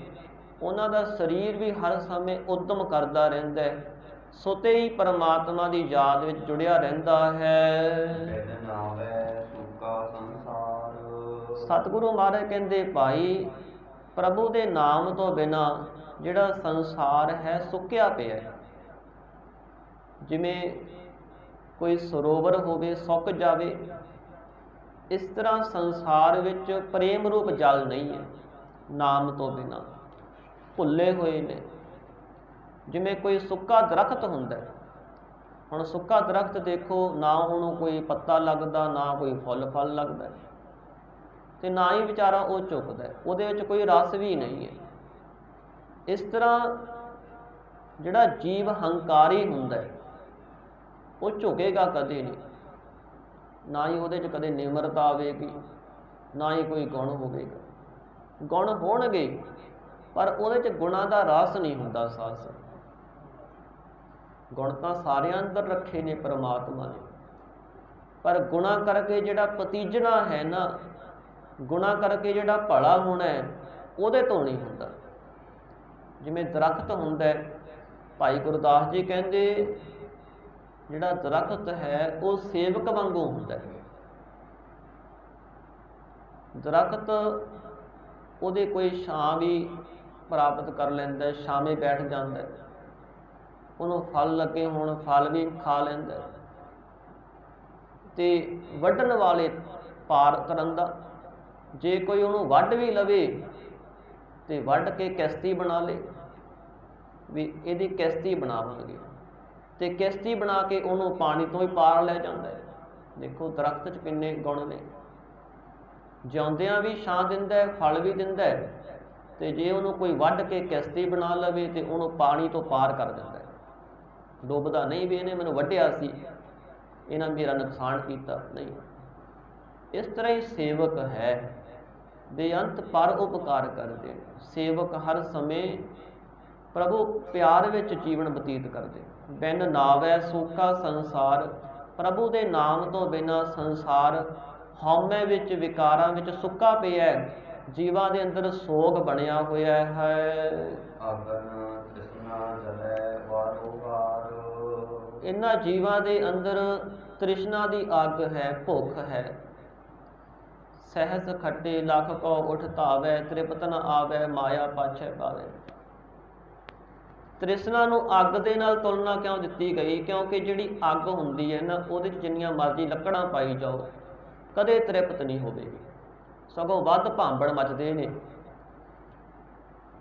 ਉਹਨਾਂ ਦਾ ਸਰੀਰ ਵੀ ਹਰ ਸਮੇਂ ਉਦਮ ਕਰਦਾ ਰਹਿੰਦਾ ਹੈ, ਸੁਤੇ ਹੀ ਪਰਮਾਤਮਾ ਦੀ ਯਾਦ ਵਿੱਚ ਜੁੜਿਆ ਰਹਿੰਦਾ ਹੈ। ਸਤਿਗੁਰੂ ਮਹਾਰਾਜ ਕਹਿੰਦੇ ਭਾਈ, ਪ੍ਰਭੂ ਦੇ ਨਾਮ ਤੋਂ ਬਿਨਾ ਜਿਹੜਾ ਸੰਸਾਰ ਹੈ ਸੁੱਕਿਆ ਪਿਆ ਹੈ। ਜਿਵੇਂ ਕੋਈ ਸਰੋਵਰ ਹੋਵੇ ਸੁੱਕ ਜਾਵੇ, ਇਸ ਤਰ੍ਹਾਂ ਸੰਸਾਰ ਵਿੱਚ ਪ੍ਰੇਮ ਰੂਪ ਜਲ ਨਹੀਂ ਹੈ, ਨਾਮ ਤੋਂ ਬਿਨਾ ਭੁੱਲੇ ਹੋਏ ਨੇ। ਜਿਵੇਂ ਕੋਈ ਸੁੱਕਾ ਦਰਖਤ ਹੁੰਦਾ, ਹੁਣ ਸੁੱਕਾ ਦਰਖਤ ਦੇਖੋ, ਨਾ ਉਹਨੂੰ ਕੋਈ ਪੱਤਾ ਲੱਗਦਾ, ਨਾ ਕੋਈ ਫੁੱਲ ਫਲ ਲੱਗਦਾ, ਤੇ ਨਾ ਹੀ ਵਿਚਾਰਾ ਉਹ ਝੁਕਦਾ, ਉਹਦੇ ਵਿੱਚ ਕੋਈ ਰਸ ਵੀ ਨਹੀਂ ਹੈ। ਇਸ ਤਰ੍ਹਾਂ ਜਿਹੜਾ ਜੀਵ ਹੰਕਾਰੀ ਹੁੰਦਾ ਉਹ ਝੁਕੇਗਾ ਕਦੇ ਨਹੀਂ, ਨਾ ਹੀ ਉਹਦੇ 'ਚ ਕਦੇ ਨਿਮਰਤਾ ਆਵੇਗੀ, ਨਾ ਹੀ ਕੋਈ ਗੁਣ ਹੋਵੇਗਾ। ਗੁਣ ਹੋਣਗੇ ਪਰ ਉਹਦੇ 'ਚ ਗੁਣਾਂ ਦਾ ਰਸ ਨਹੀਂ ਹੁੰਦਾ। ਸਾਸ ਗੁਣ ਤਾਂ ਸਾਰਿਆਂ ਅੰਦਰ ਰੱਖੇ ਨੇ ਪਰਮਾਤਮਾ ਨੇ, ਪਰ ਗੁਣਾਂ ਕਰਕੇ ਜਿਹੜਾ ਪਤੀਜਣਾ ਹੈ ਨਾ, ਗੁਣਾਂ ਕਰਕੇ ਜਿਹੜਾ ਭਲਾ ਹੋਣਾ ਹੈ, ਉਹਦੇ ਤੋਂ ਨਹੀਂ ਹੁੰਦਾ। ਜਿਵੇਂ ਦਰਖਤ ਹੁੰਦਾ, ਭਾਈ ਗੁਰਦਾਸ ਜੀ ਕਹਿੰਦੇ ਜਿਹੜਾ ਦਰਖਤ ਹੈ ਉਹ ਸੇਵਕ ਵਾਂਗੂ ਹੁੰਦਾ ਹੈ। ਦਰਖਤ ਉਹਦੇ ਕੋਈ ਛਾਂ ਵੀ ਪ੍ਰਾਪਤ ਕਰ ਲੈਂਦਾ, ਛਾਵੇਂ ਬੈਠ ਜਾਂਦਾ, ਉਹਨੂੰ ਫਲ ਲੱਗੇ ਹੋਣ ਫਲ ਵੀ ਖਾ ਲੈਂਦਾ, ਤੇ ਵੱਢਣ ਵਾਲੇ ਪਾਰ ਕਰਨ ਦਾ, ਜੇ ਕੋਈ ਉਹਨੂੰ ਵੱਢ ਵੀ ਲਵੇ ਤੇ ਵੱਢ ਕੇ ਕਿਸ਼ਤੀ ਬਣਾ ਲੇ, ਵੀ ਇਹਦੀ ਕਿਸ਼ਤੀ ਬਣਾਵਾਂਗੇ, ਤੇ ਕਿਸ਼ਤੀ ਬਣਾ ਕੇ ਉਹਨੂੰ ਪਾਣੀ ਤੋਂ ਹੀ ਪਾਰ ਲੈ ਜਾਂਦਾ ਹੈ। ਦੇਖੋ ਦਰਖਤ 'ਚ ਕਿੰਨੇ ਗੁਣ ਨੇ, ਜਿਉਂਦਿਆਂ ਵੀ ਛਾਂ ਦਿੰਦਾ, ਫਲ ਵੀ ਦਿੰਦਾ, ਤੇ ਜੇ ਉਹਨੂੰ ਕੋਈ ਵੱਢ ਕੇ ਕਿਸ਼ਤੀ ਬਣਾ ਲਵੇ ਤੇ ਉਹਨੂੰ ਪਾਣੀ ਤੋਂ ਪਾਰ ਕਰ ਦਿੰਦਾ, ਡੁੱਬਦਾ ਨਹੀਂ ਵੀ ਇਹਨੇ ਮੈਨੂੰ ਵੱਢਿਆ ਸੀ, ਇਹਨਾਂ ਮੇਰਾ ਨੁਕਸਾਨ ਕੀਤਾ, ਨਹੀਂ। ਇਸ ਤਰ੍ਹਾਂ ਹੀ ਸੇਵਕ ਹੈ, ਬੇਅੰਤ ਪਰ ਉਪਕਾਰ ਕਰਦੇ। ਸੇਵਕ ਹਰ ਸਮੇਂ ਪ੍ਰਭੂ ਪਿਆਰ ਵਿੱਚ ਜੀਵਨ ਬਤੀਤ ਕਰਦੇ। ਬਿਨ ਨਾਵੈ ਸੂਖਾ ਸੰਸਾਰ, ਪ੍ਰਭੂ ਦੇ ਨਾਮ ਤੋਂ ਬਿਨਾਂ ਸੰਸਾਰ ਹਉਮੈ ਵਿੱਚ ਵਿਕਾਰਾਂ ਵਿੱਚ ਸੁੱਕਾ ਪਿਆ, ਜੀਵਾਂ ਦੇ ਅੰਦਰ ਸੋਗ ਬਣਿਆ ਹੋਇਆ ਹੈ। ਇਹਨਾਂ ਜੀਵਾਂ ਦੇ ਅੰਦਰ ਤ੍ਰਿਸ਼ਨਾ ਦੀ ਅੱਗ ਹੈ, ਭੁੱਖ ਹੈ। ਸਹਿਜ ਖੱਟੇ ਲੱਖ ਕੋ ਉਠ ਧਾਵੈ, ਤ੍ਰਿਪਤ ਨ ਆਵੈ ਮਾਇਆ ਪਾਛੈ ਪਾਵੈ। ਤ੍ਰਿਸ਼ਨਾ ਨੂੰ ਅੱਗ ਦੇ ਨਾਲ ਤੁਲਨਾ ਕਿਉਂ ਦਿੱਤੀ ਗਈ? ਕਿਉਂਕਿ ਜਿਹੜੀ ਅੱਗ ਹੁੰਦੀ ਹੈ ਨਾ, ਉਹਦੇ 'ਚ ਜਿੰਨੀਆਂ ਮਰਜ਼ੀ ਲੱਕੜਾਂ ਪਾਈ ਜਾਓ, ਕਦੇ ਤ੍ਰਿਪਤ ਨਹੀਂ ਹੋਵੇਗੀ, ਸਗੋਂ ਵੱਧ ਭਾਂਬੜ ਮਚਦੇ ਨੇ।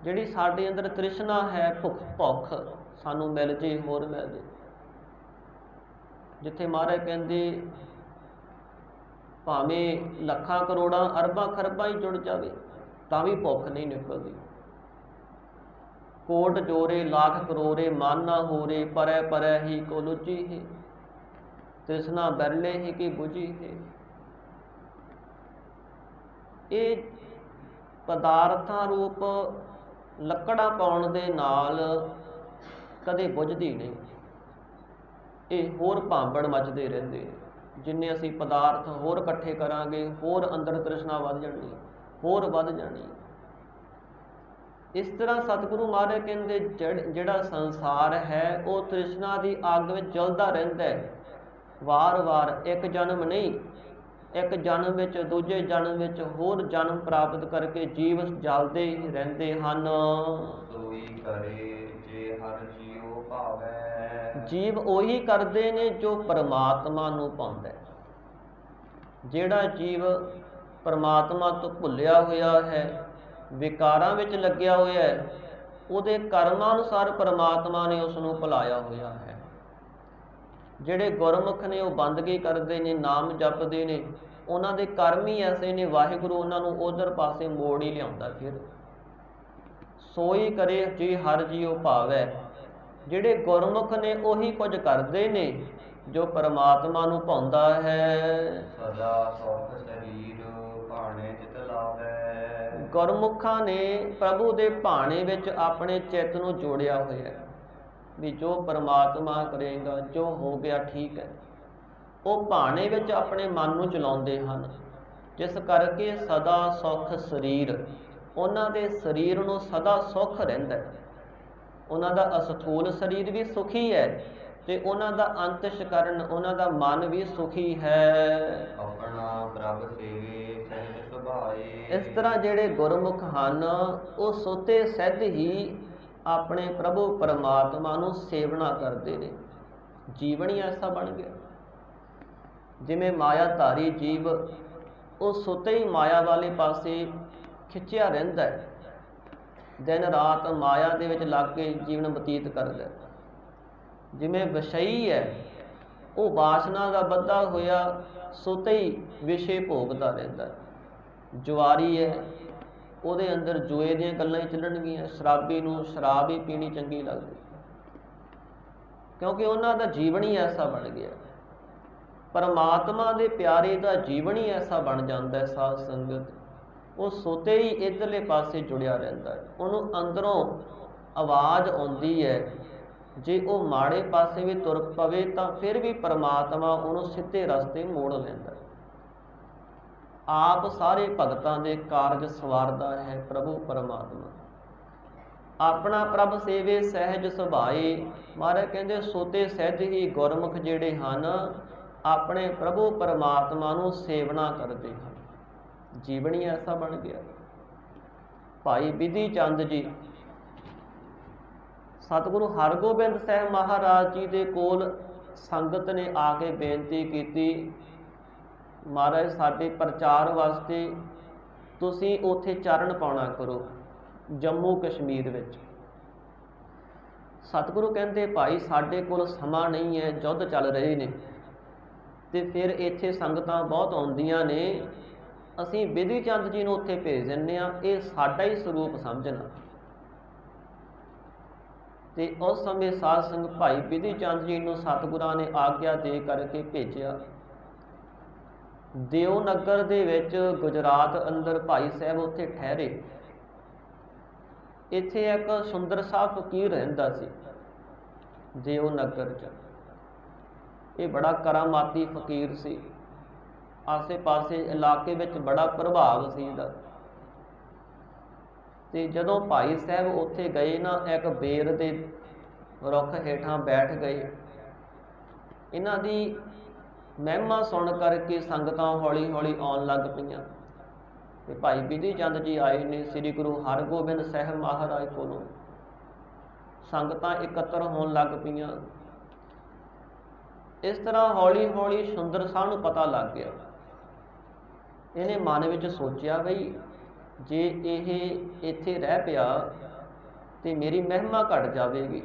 ਜਿਹੜੀ ਸਾਡੇ ਅੰਦਰ ਤ੍ਰਿਸ਼ਨਾ ਹੈ, ਭੁੱਖ ਸਾਨੂੰ ਮਿਲ ਜੇ, ਹੋਰ ਮਿਲ ਜੇ। ਜਿੱਥੇ ਮਹਾਰਾਜ ਕਹਿੰਦੇ ਭਾਵੇਂ ਲੱਖਾਂ ਕਰੋੜਾਂ ਅਰਬਾਂ ਖਰਬਾਂ ਹੀ ਜੁੜ ਜਾਵੇ ਤਾਂ ਵੀ ਭੁੱਖ ਨਹੀਂ ਨਿਕਲਦੀ। ਕੋਟ ਜੋਰੇ ਲੱਖ ਕਰੋੜੇ ਮਨ ਨਾ ਹੋਰੇ, ਪਰੈ ਪਰੈ ਹੀ ਕੋ ਲੁਚੀ ਹੈ, ਤ੍ਰਿਸ਼ਨਾ ਬਿਰਲੇ ਹੀ ਕੀ ਬੁਝੀ ਹੈ। ਇਹ ਪਦਾਰਥਾਂ ਰੂਪ ਲੱਕੜਾਂ ਪਾਉਣ ਦੇ ਨਾਲ ਕਦੇ ਬੁਝਦੀ ਨਹੀਂ, ਇਹ ਹੋਰ ਭਾਂਬੜ ਮਚਦੇ ਰਹਿੰਦੇ। ਜਿੰਨੇ ਅਸੀਂ ਪਦਾਰਥ ਹੋਰ ਇਕੱਠੇ ਕਰਾਂਗੇ, ਹੋਰ ਅੰਦਰ ਤ੍ਰਿਸ਼ਨਾ ਵੱਧ ਜਾਣੀ, ਹੋਰ ਵੱਧ ਜਾਣੀ। ਇਸ ਤਰ੍ਹਾਂ ਸਤਿਗੁਰੂ ਮਹਾਰਾਜ ਕਹਿੰਦੇ ਜਿਹੜਾ ਸੰਸਾਰ ਹੈ ਉਹ ਤ੍ਰਿਸ਼ਨਾ ਦੀ ਅੱਗ ਵਿੱਚ ਜਲਦਾ ਰਹਿੰਦਾ ਹੈ। ਵਾਰ-ਵਾਰ ਇੱਕ ਜਨਮ ਨਹੀਂ, ਇੱਕ ਜਨਮ ਵਿੱਚ, ਦੂਜੇ ਜਨਮ ਵਿੱਚ ਹੋਰ ਜਨਮ ਪ੍ਰਾਪਤ ਕਰਕੇ ਜੀਵ ਜਲਦੇ ਹੀ ਰਹਿੰਦੇ ਹਨ। ਜੀਵ ਉਹੀ ਕਰਦੇ ਨੇ ਜੋ ਪਰਮਾਤਮਾ ਨੂੰ ਪਾਉਂਦਾ। ਜਿਹੜਾ ਜੀਵ ਪਰਮਾਤਮਾ ਤੋਂ ਭੁੱਲਿਆ ਹੋਇਆ ਹੈ, ਵਿਕਾਰਾਂ ਵਿੱਚ ਲੱਗਿਆ ਹੋਇਆ ਹੈ, ਉਹਦੇ ਕਰਮਾਂ ਅਨੁਸਾਰ ਪਰਮਾਤਮਾ ਨੇ ਉਸ ਨੂੰ ਭੁਲਾਇਆ ਹੋਇਆ ਹੈ। ਜਿਹੜੇ ਗੁਰਮੁਖ ਨੇ ਉਹ ਬੰਦਗੀ ਕਰਦੇ ਨੇ, ਨਾਮ ਜਪਦੇ ਨੇ, ਉਹਨਾਂ ਦੇ ਕਰਮ ਹੀ ਐਸੇ ਨੇ, ਵਾਹਿਗੁਰੂ ਉਹਨਾਂ ਨੂੰ ਉਧਰ ਪਾਸੇ ਮੋੜ ਹੀ ਲਿਆਉਂਦਾ। ਫਿਰ ਸੋਈ ਕਰੇ ਜੇ ਹਰ ਜੀਉ ਭਾਵੈ। ਜਿਹੜੇ ਗੁਰਮੁਖ ਨੇ ਉਹੀ ਕੁਝ ਕਰਦੇ ਨੇ ਜੋ ਪਰਮਾਤਮਾ ਨੂੰ ਭਾਉਂਦਾ ਹੈ। ਸਦਾ ਸੁਖ ਸਰੀਰ ਭਾਣੇ ਚਿਤ ਲਾਵੈ। ਗੁਰਮੁਖਾਂ ਨੇ ਪ੍ਰਭੂ ਦੇ ਭਾਣੇ ਵਿੱਚ ਆਪਣੇ ਚਿੱਤ ਨੂੰ ਜੋੜਿਆ ਹੋਇਆ ਹੈ ਵੀ ਜੋ ਪਰਮਾਤਮਾ ਕਰੇਗਾ, ਜੋ ਹੋ ਗਿਆ ਠੀਕ ਹੈ। ਉਹ ਭਾਣੇ ਵਿੱਚ ਆਪਣੇ ਮਨ ਨੂੰ ਚਲਾਉਂਦੇ ਹਨ, ਜਿਸ ਕਰਕੇ ਸਦਾ ਸੁਖ ਸਰੀਰ, ਉਹਨਾਂ ਦੇ ਸਰੀਰ ਨੂੰ ਸਦਾ ਸੁੱਖ ਰਹਿੰਦਾ ਹੈ। ਉਹਨਾਂ ਦਾ ਅਸਥੂਲ ਸਰੀਰ ਵੀ ਸੁਖੀ ਹੈ ਤੇ ਉਹਨਾਂ ਦਾ ਅੰਤਸ਼ਕਰਨ, ਉਹਨਾਂ ਦਾ ਮਨ ਵੀ ਸੁਖੀ ਹੈ। ਆਪਣਾ ਪ੍ਰਭ ਸੇਵੇ ਸਹਿਜ ਸੁਭਾਏ। ਇਸ ਤਰ੍ਹਾਂ ਜਿਹੜੇ ਗੁਰਮੁਖ ਹਨ ਉਹ ਸੁਤੇ ਸਿੱਧ ਹੀ ਆਪਣੇ ਪ੍ਰਭੂ ਪਰਮਾਤਮਾ ਨੂੰ ਸੇਵਨਾ ਕਰਦੇ ਨੇ। ਜੀਵਨ ਹੀ ਐਸਾ ਬਣ ਗਿਆ। ਜਿਵੇਂ ਮਾਇਆਧਾਰੀ ਜੀਵ ਉਹ ਸੁਤੇ ਹੀ ਮਾਇਆ ਵਾਲੇ ਪਾਸੇ ਖਿੱਚਿਆ ਰਹਿੰਦਾ ਹੈ, ਦਿਨ ਰਾਤ ਮਾਇਆ ਦੇ ਵਿੱਚ ਲੱਗ ਕੇ ਜੀਵਨ ਬਤੀਤ ਕਰਦਾ। ਜਿਵੇਂ ਵਿਸ਼ਈ ਹੈ ਉਹ ਵਾਸਨਾ ਦਾ ਬੱਧਾ ਹੋਇਆ ਸੁਤੇ ਹੀ ਵਿਸ਼ੇ ਭੋਗਦਾ ਰਹਿੰਦਾ। ਜੁਆਰੀ ਹੈ ਉਹਦੇ ਅੰਦਰ ਜੂਏ ਦੀਆਂ ਗੱਲਾਂ ਹੀ ਚੱਲਣਗੀਆਂ। ਸ਼ਰਾਬੀ ਨੂੰ ਸ਼ਰਾਬ ਹੀ ਪੀਣੀ ਚੰਗੀ ਲੱਗਦੀ, ਕਿਉਂਕਿ ਉਹਨਾਂ ਦਾ ਜੀਵਨ ਹੀ ਐਸਾ ਬਣ ਗਿਆ। ਪਰਮਾਤਮਾ ਦੇ ਪਿਆਰੇ ਦਾ ਜੀਵਨ ਹੀ ਐਸਾ ਬਣ ਜਾਂਦਾ ਹੈ ਸਾਧ ਸੰਗਤ, ਉਹ ਸੁਤੇ ਹੀ ਇੱਧਰਲੇ ਪਾਸੇ ਜੁੜਿਆ ਰਹਿੰਦਾ ਹੈ। ਉਹਨੂੰ ਅੰਦਰੋਂ ਆਵਾਜ਼ ਆਉਂਦੀ ਹੈ, ਜੇ ਉਹ ਮਾੜੇ ਪਾਸੇ ਵੀ ਤੁਰ ਪਵੇ ਤਾਂ ਫਿਰ ਵੀ ਪਰਮਾਤਮਾ ਉਹਨੂੰ ਸਿੱਧੇ ਰਸਤੇ ਮੋੜ ਲੈਂਦਾ। ਆਪ ਸਾਰੇ ਭਗਤਾਂ ਦੇ ਕਾਰਜ ਸਵਾਰਦਾ ਹੈ ਪ੍ਰਭੂ ਪਰਮਾਤਮਾ। ਆਪਣਾ ਪ੍ਰਭ ਸੇਵੇ ਸਹਿਜ ਸੁਭਾਏ। ਮਹਾਰਾਜ ਕਹਿੰਦੇ ਸੁਤੇ ਸਿੱਧ ਹੀ ਗੁਰਮੁਖ ਜਿਹੜੇ ਹਨ ਆਪਣੇ ਪ੍ਰਭੂ ਪਰਮਾਤਮਾ ਨੂੰ ਸੇਵਨਾ ਕਰਦੇ ਹਨ। ਜੀਵਨ ਹੀ ਐਸਾ ਬਣ ਗਿਆ। ਭਾਈ ਬਿਧੀ ਚੰਦ ਜੀ ਸਤਿਗੁਰੂ ਹਰਗੋਬਿੰਦ ਸਾਹਿਬ ਮਹਾਰਾਜ ਜੀ ਦੇ ਕੋਲ ਸੰਗਤ ਨੇ ਆ ਕੇ ਬੇਨਤੀ ਕੀਤੀ, ਮਹਾਰਾਜ ਸਾਡੇ ਪ੍ਰਚਾਰ ਵਾਸਤੇ ਤੁਸੀਂ ਉੱਥੇ ਚਰਨ ਪਾਉਣਾ ਕਰੋ ਜੰਮੂ ਕਸ਼ਮੀਰ ਵਿੱਚ। ਸਤਿਗੁਰੂ ਕਹਿੰਦੇ ਭਾਈ ਸਾਡੇ ਕੋਲ ਸਮਾਂ ਨਹੀਂ ਹੈ, ਯੁੱਧ ਚੱਲ ਰਹੇ ਨੇ ਤੇ ਫਿਰ ਇੱਥੇ ਸੰਗਤਾਂ ਬਹੁਤ ਆਉਂਦੀਆਂ ਨੇ, ਅਸੀਂ ਬਿਧੀ ਚੰਦ ਜੀ ਨੂੰ ਉੱਥੇ ਭੇਜ ਦਿੰਦੇ ਹਾਂ, ਇਹ ਸਾਡਾ ਹੀ ਸਰੂਪ ਸਮਝਣਾ। ਤੇ ਉਸ ਸਮੇਂ ਸਾਧ ਸੰਗ ਭਾਈ ਬਿਧੀ ਚੰਦ ਜੀ ਨੂੰ ਸਤਿਗੁਰਾਂ ਨੇ ਆਗਿਆ ਦੇ ਕਰਕੇ ਭੇਜਿਆ। ਦਿਓਨਗਰ ਦੇ ਵਿੱਚ ਗੁਜਰਾਤ ਅੰਦਰ ਭਾਈ ਸਾਹਿਬ ਉੱਥੇ ਠਹਿਰੇ। ਇੱਥੇ ਇੱਕ ਸੁੰਦਰ ਸਾਹਿਬ ਫਕੀਰ ਰਹਿੰਦਾ ਸੀ ਦਿਓਨਗਰ 'ਚ। ਇਹ ਬੜਾ ਕਰਾਮਾਤੀ ਫਕੀਰ ਸੀ, ਆਸੇ ਪਾਸੇ ਇਲਾਕੇ ਵਿੱਚ ਬੜਾ ਪ੍ਰਭਾਵ ਸੀ ਇਹਦਾ। ਤੇ ਜਦੋਂ ਭਾਈ ਸਾਹਿਬ ਉੱਥੇ ਗਏ ਨਾ, ਇੱਕ ਬੇਰ ਦੇ ਰੁੱਖ ਹੇਠਾਂ ਬੈਠ ਗਏ। ਇਹਨਾਂ ਦੀ ਮਹਿਮਾ ਸੁਣ ਕਰਕੇ ਸੰਗਤਾਂ ਹੌਲੀ ਹੌਲੀ ਆਉਣ ਲੱਗ ਪਈਆਂ ਤੇ ਭਾਈ ਬਿਧੀ ਚੰਦ ਜੀ ਆਏ ਨੇ ਸ੍ਰੀ ਗੁਰੂ ਹਰਗੋਬਿੰਦ ਸਾਹਿਬ ਮਹਾਰਾਜ ਕੋਲੋਂ। ਸੰਗਤਾਂ ਇਕੱਤਰ ਹੋਣ ਲੱਗ ਪਈਆਂ। ਇਸ ਤਰ੍ਹਾਂ ਹੌਲੀ ਹੌਲੀ ਸੁੰਦਰ ਸਾਹਿਬ ਨੂੰ ਪਤਾ ਲੱਗ ਗਿਆ। ਇਹਨੇ ਮਨ ਵਿੱਚ ਸੋਚਿਆ ਬਈ ਜੇ ਇਹ ਇੱਥੇ ਰਹਿ ਪਿਆ ਤੇ ਮੇਰੀ ਮਹਿਮਾ ਘਟ ਜਾਵੇਗੀ,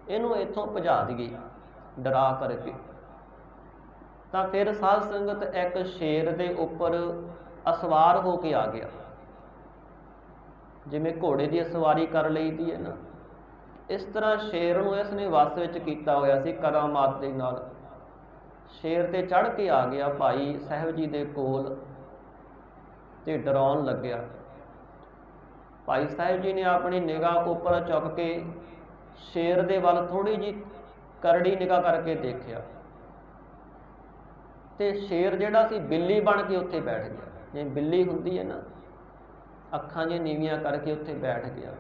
ਇਹਨੂੰ ਇੱਥੋਂ ਭਜਾ ਦੇਈਏ ਡਰਾ ਕਰਕੇ। ਤਾਂ ਫਿਰ ਸਾਧ ਸੰਗਤ ਇੱਕ ਸ਼ੇਰ ਦੇ ਉੱਪਰ ਅਸਵਾਰ ਹੋ ਕੇ ਆ ਗਿਆ। ਜਿਵੇਂ ਘੋੜੇ ਦੀ ਸਵਾਰੀ ਕਰ ਲਈਦੀ ਹੈ ਨਾ, ਇਸ ਤਰ੍ਹਾਂ ਸ਼ੇਰ ਨੂੰ ਇਸ ਨੇ ਵੱਸ ਵਿੱਚ ਕੀਤਾ ਹੋਇਆ ਸੀ ਕਰਾਮਾਤ ਦੇ ਨਾਲ। ਸ਼ੇਰ ਤੇ ਚੜ੍ਹ ਕੇ ਆ ਗਿਆ ਭਾਈ ਸਾਹਿਬ ਜੀ ਦੇ ਕੋਲ ਤੇ ਡਰਾਉਣ ਲੱਗਿਆ। ਭਾਈ ਸਾਹਿਬ ਜੀ ਨੇ ਆਪਣੀ ਨਿਗਾਹ ਉੱਪਰ ਚੁੱਕ ਕੇ ਸ਼ੇਰ ਦੇ ਵੱਲ ਥੋੜ੍ਹੀ ਜਿਹੀ ਕਰੜੀ ਨਿਗਾਹ ਕਰਕੇ ਦੇਖਿਆ ਤੇ ਸ਼ੇਰ ਜਿਹੜਾ ਸੀ ਬਿੱਲੀ ਬਣ ਕੇ ਉੱਥੇ ਬੈਠ ਗਿਆ। ਜਿਵੇਂ ਬਿੱਲੀ ਹੁੰਦੀ ਹੈ ਨਾ, ਅੱਖਾਂ ਜਿਹੀਆਂ ਨੀਵੀਆਂ ਕਰਕੇ ਉੱਥੇ ਬੈਠ ਗਿਆ।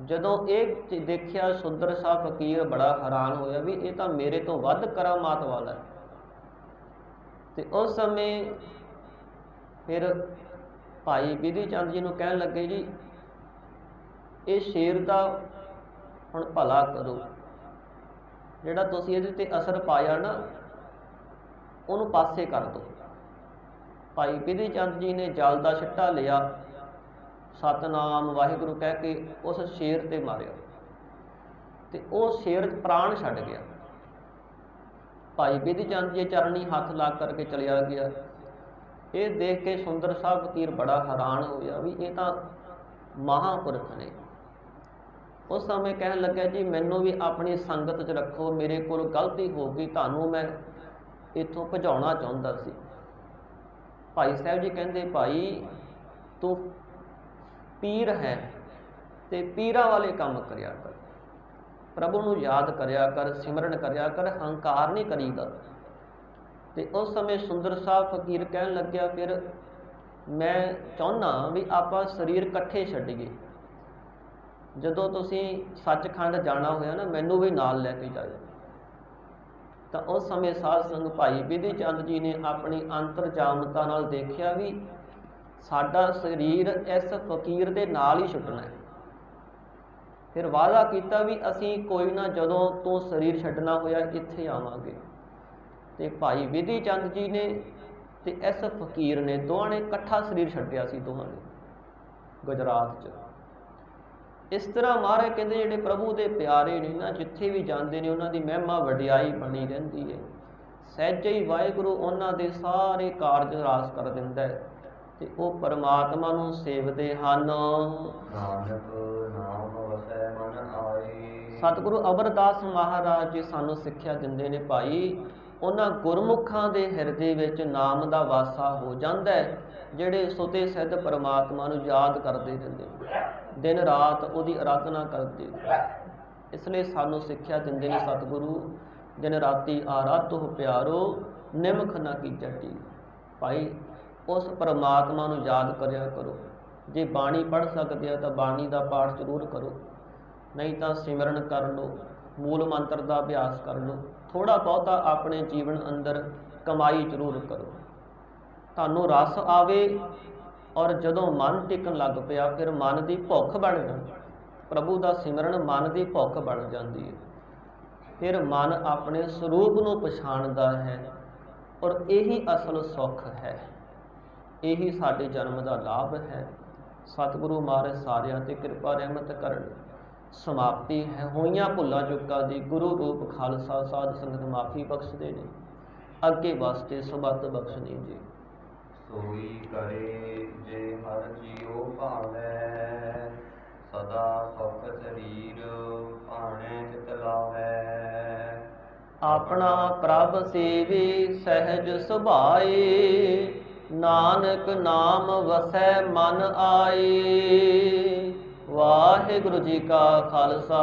ਜਦੋਂ ਇਹ ਦੇਖਿਆ ਸੁੰਦਰ ਸਾਹਿਬ ਫਕੀਰ ਬੜਾ ਹੈਰਾਨ ਹੋਇਆ ਵੀ ਇਹ ਤਾਂ ਮੇਰੇ ਤੋਂ ਵੱਧ ਕਰਾਮਾਤ ਵਾਲਾ ਹੈ। ਤੇ ਉਸ ਸਮੇਂ ਫਿਰ ਭਾਈ ਬਿਧੀ ਚੰਦ ਜੀ ਨੂੰ ਕਹਿਣ ਲੱਗੇ ਜੀ ਇਹ ਸ਼ੇਰ ਦਾ ਹੁਣ ਭਲਾ ਕਰੋ, ਜਿਹੜਾ ਤੁਸੀਂ ਇਹਦੇ ਤੇ ਅਸਰ ਪਾਇਆ ਨਾ ਉਹਨੂੰ ਪਾਸੇ ਕਰ ਦਿਓ। ਭਾਈ ਬਿਧੀ ਚੰਦ ਜੀ ਨੇ ਜਲ ਦਾ ਛਿੱਟਾ ਲਿਆ, ਸਤਨਾਮ ਵਾਹਿਗੁਰੂ ਕਹਿ ਕੇ ਉਸ ਸ਼ੇਰ ਤੇ ਮਾਰਿਆ ਤੇ ਉਹ ਸ਼ੇਰ ਪ੍ਰਾਣ ਛੱਡ ਗਿਆ। ਭਾਈ ਬਿਧੀ ਚੰਦ ਜੀ ਚਰਨੀ ਹੱਥ ਲਾ ਕਰਕੇ ਚਲਿਆ ਗਿਆ। ਇਹ ਦੇਖ ਕੇ ਸੁੰਦਰ ਸਾਹਿਬ ਫਕੀਰ ਬੜਾ ਹੈਰਾਨ ਹੋਇਆ ਵੀ ਇਹ ਤਾਂ ਮਹਾਂਪੁਰਖ ਨੇ, ਉਸ ਸਮੇਂ ਕਹਿਣ ਲੱਗਿਆ ਜੀ ਮੈਨੂੰ ਵੀ ਆਪਣੀ ਸੰਗਤ 'ਚ ਰੱਖੋ, ਮੇਰੇ ਕੋਲ ਗਲਤੀ ਹੋ ਗਈ, ਤੁਹਾਨੂੰ ਮੈਂ ਇੱਥੋਂ ਭਜਾਉਣਾ ਚਾਹੁੰਦਾ ਸੀ। ਭਾਈ ਸਾਹਿਬ ਜੀ ਕਹਿੰਦੇ ਭਾਈ ਤੂੰ ਪੀਰ ਹੈ ਤੇ ਪੀਰਾਂ ਵਾਲੇ ਕੰਮ ਕਰਿਆ ਕਰ, ਪ੍ਰਭੂ ਨੂੰ ਯਾਦ ਕਰਿਆ ਕਰ, ਸਿਮਰਨ ਕਰਿਆ ਕਰ, ਹੰਕਾਰ ਨਹੀਂ ਕਰੀਦਾ। ਤੇ ਉਸ ਸਮੇਂ ਸੁੰਦਰ ਸਾਹਿਬ ਫਕੀਰ ਕਹਿਣ ਲੱਗਿਆ ਫਿਰ ਮੈਂ ਚਾਹੁੰਦਾ ਵੀ ਆਪਾਂ ਸਰੀਰ ਇਕੱਠੇ ਛੱਡੀਏ, ਜਦੋਂ ਤੁਸੀਂ ਸੱਚਖੰਡ ਜਾਣਾ ਹੋਇਆ ਨਾ ਮੈਨੂੰ ਵੀ ਨਾਲ ਲੈ ਕੇ ਜਾਇਓ। ਤਾਂ ਉਸ ਸਮੇਂ ਸਾਧ ਸੰਗ ਭਾਈ ਬਿਧੀ ਚੰਦ ਜੀ ਨੇ ਆਪਣੀ ਅੰਤਰਜਾਮਤਾ ਨਾਲ ਦੇਖਿਆ ਵੀ ਸਾਡਾ ਸਰੀਰ ਇਸ ਫਕੀਰ ਦੇ ਨਾਲ ਹੀ ਛੁੱਟਣਾ ਹੈ। ਫਿਰ ਵਾਅਦਾ ਕੀਤਾ ਵੀ ਅਸੀਂ ਕੋਈ ਨਾ ਜਦੋਂ ਤੂੰ ਸਰੀਰ ਛੱਡਣਾ ਹੋਇਆ ਇੱਥੇ ਆਵਾਂਗੇ। ਤੇ ਭਾਈ ਬਿਧੀ ਚੰਦ ਜੀ ਨੇ ਤੇ ਇਸ ਫਕੀਰ ਨੇ ਦੋਵਾਂ ਨੇ ਇਕੱਠਾ ਸਰੀਰ ਛੱਡਿਆ ਸੀ, ਦੋਵਾਂ ਨੇ ਗੁਜਰਾਤ 'ਚ। ਇਸ ਤਰ੍ਹਾਂ ਮਹਾਰਾਜ ਕਹਿੰਦੇ ਜਿਹੜੇ ਪ੍ਰਭੂ ਦੇ ਪਿਆਰੇ ਨੇ ਨਾ ਜਿੱਥੇ ਵੀ ਜਾਂਦੇ ਨੇ ਉਹਨਾਂ ਦੀ ਮਹਿਮਾ ਵਡਿਆਈ ਬਣੀ ਰਹਿੰਦੀ ਹੈ। ਸਹਿਜੇ ਹੀ ਵਾਹਿਗੁਰੂ ਉਹਨਾਂ ਦੇ ਸਾਰੇ ਕਾਰਜ ਰਾਸ ਕਰ ਦਿੰਦਾ ਹੈ ਤੇ ਉਹ ਪਰਮਾਤਮਾ ਨੂੰ ਸੇਵਦੇ ਹਨ। ਨਾਨਕ ਨਾਮ ਵਸੈ ਮਨ ਆਏ। ਸਤਿਗੁਰੂ ਅਮਰਦਾਸ ਮਹਾਰਾਜ ਜੀ ਸਾਨੂੰ ਸਿੱਖਿਆ ਦਿੰਦੇ ਨੇ ਭਾਈ ਉਹਨਾਂ ਗੁਰਮੁਖਾਂ ਦੇ ਹਿਰਦੇ ਵਿੱਚ ਨਾਮ ਦਾ ਵਾਸਾ ਹੋ ਜਾਂਦਾ ਹੈ ਜਿਹੜੇ ਸੁਤੇ ਸਿੱਧ ਪਰਮਾਤਮਾ ਨੂੰ ਯਾਦ ਕਰਦੇ ਰਹਿੰਦੇ, ਦਿਨ ਰਾਤ ਉਹਦੀ ਅਰਾਧਨਾ ਕਰਦੇ। ਇਸ ਲਈ ਸਾਨੂੰ ਸਿੱਖਿਆ ਦਿੰਦੇ ਨੇ ਸਤਿਗੁਰੂ ਦਿਨ ਰਾਤੀ ਆਰਾਧੋ ਪਿਆਰੋ ਨਿਮਖ ਨਾ ਕੀਜੈ ਢੀਠ। ਭਾਈ ਉਸ ਪਰਮਾਤਮਾ ਨੂੰ ਯਾਦ ਕਰਿਆ ਕਰੋ। ਜੇ ਬਾਣੀ ਪੜ੍ਹ ਸਕਦੇ ਹੋ ਤਾਂ ਬਾਣੀ ਦਾ ਪਾਠ ਜ਼ਰੂਰ ਕਰੋ, ਨਹੀਂ ਤਾਂ ਸਿਮਰਨ ਕਰ ਲਓ, ਮੂਲ ਮੰਤਰ ਦਾ ਅਭਿਆਸ ਕਰ ਲਓ। ਥੋੜ੍ਹਾ ਬਹੁਤਾ ਆਪਣੇ ਜੀਵਨ ਅੰਦਰ ਕਮਾਈ ਜ਼ਰੂਰ ਕਰੋ, ਤੁਹਾਨੂੰ ਰਸ ਆਵੇ। ਔਰ ਜਦੋਂ ਮਨ ਟਿਕਣ ਲੱਗ ਪਿਆ ਫਿਰ ਮਨ ਦੀ ਭੁੱਖ ਬਣ ਜਾਂਦੀ, ਪ੍ਰਭੂ ਦਾ ਸਿਮਰਨ ਮਨ ਦੀ ਭੁੱਖ ਬਣ ਜਾਂਦੀ ਹੈ। ਫਿਰ ਮਨ ਆਪਣੇ ਸਰੂਪ ਨੂੰ ਪਛਾਣਦਾ ਹੈ ਔਰ ਇਹੀ ਅਸਲ ਸੁੱਖ ਹੈ, ਇਹੀ ਸਾਡੇ ਜਨਮ ਦਾ ਲਾਭ ਹੈ। ਸਤਿਗੁਰੂ ਮਹਾਰਾਜ ਸਾਰਿਆਂ ਤੇ ਕਿਰਪਾ ਰਹਿਮਤ ਕਰਨ। ਸਮਾਪਤੀ ਹੈ ਹੋਈਆਂ ਭੁੱਲਾਂ ਚੁੱਕਾਂ ਦੀ। ਗੁਰੂ ਰੂਪ ਖਾਲਸਾ ਸਾਧ ਸੰਗਤ ਮਾਫੀ ਬਖਸ਼ਦੇ ਨੇ, ਅੱਗੇ ਵਾਸਤੇ ਸੁਬਤ ਬਖਸ਼ਣੀ ਜੀ। ਸੋਈ ਕਰੇ ਜੇ ਹਰ ਜੀਉ ਭਾਵੈ, ਸਦਾ ਸੁਖ ਸਰੀਰ ਭਾਣੇ ਚਿਤ ਲਾਵੈ। ਆਪਣਾ ਪ੍ਰਭ ਸੇਵੀ ਸਹਿਜ ਸੁਭਾਏ, ਨਾਨਕ ਨਾਮ ਵਸੈ ਮਨ ਆਏ। ਵਾਹਿਗੁਰੂ ਜੀ ਕਾ ਖਾਲਸਾ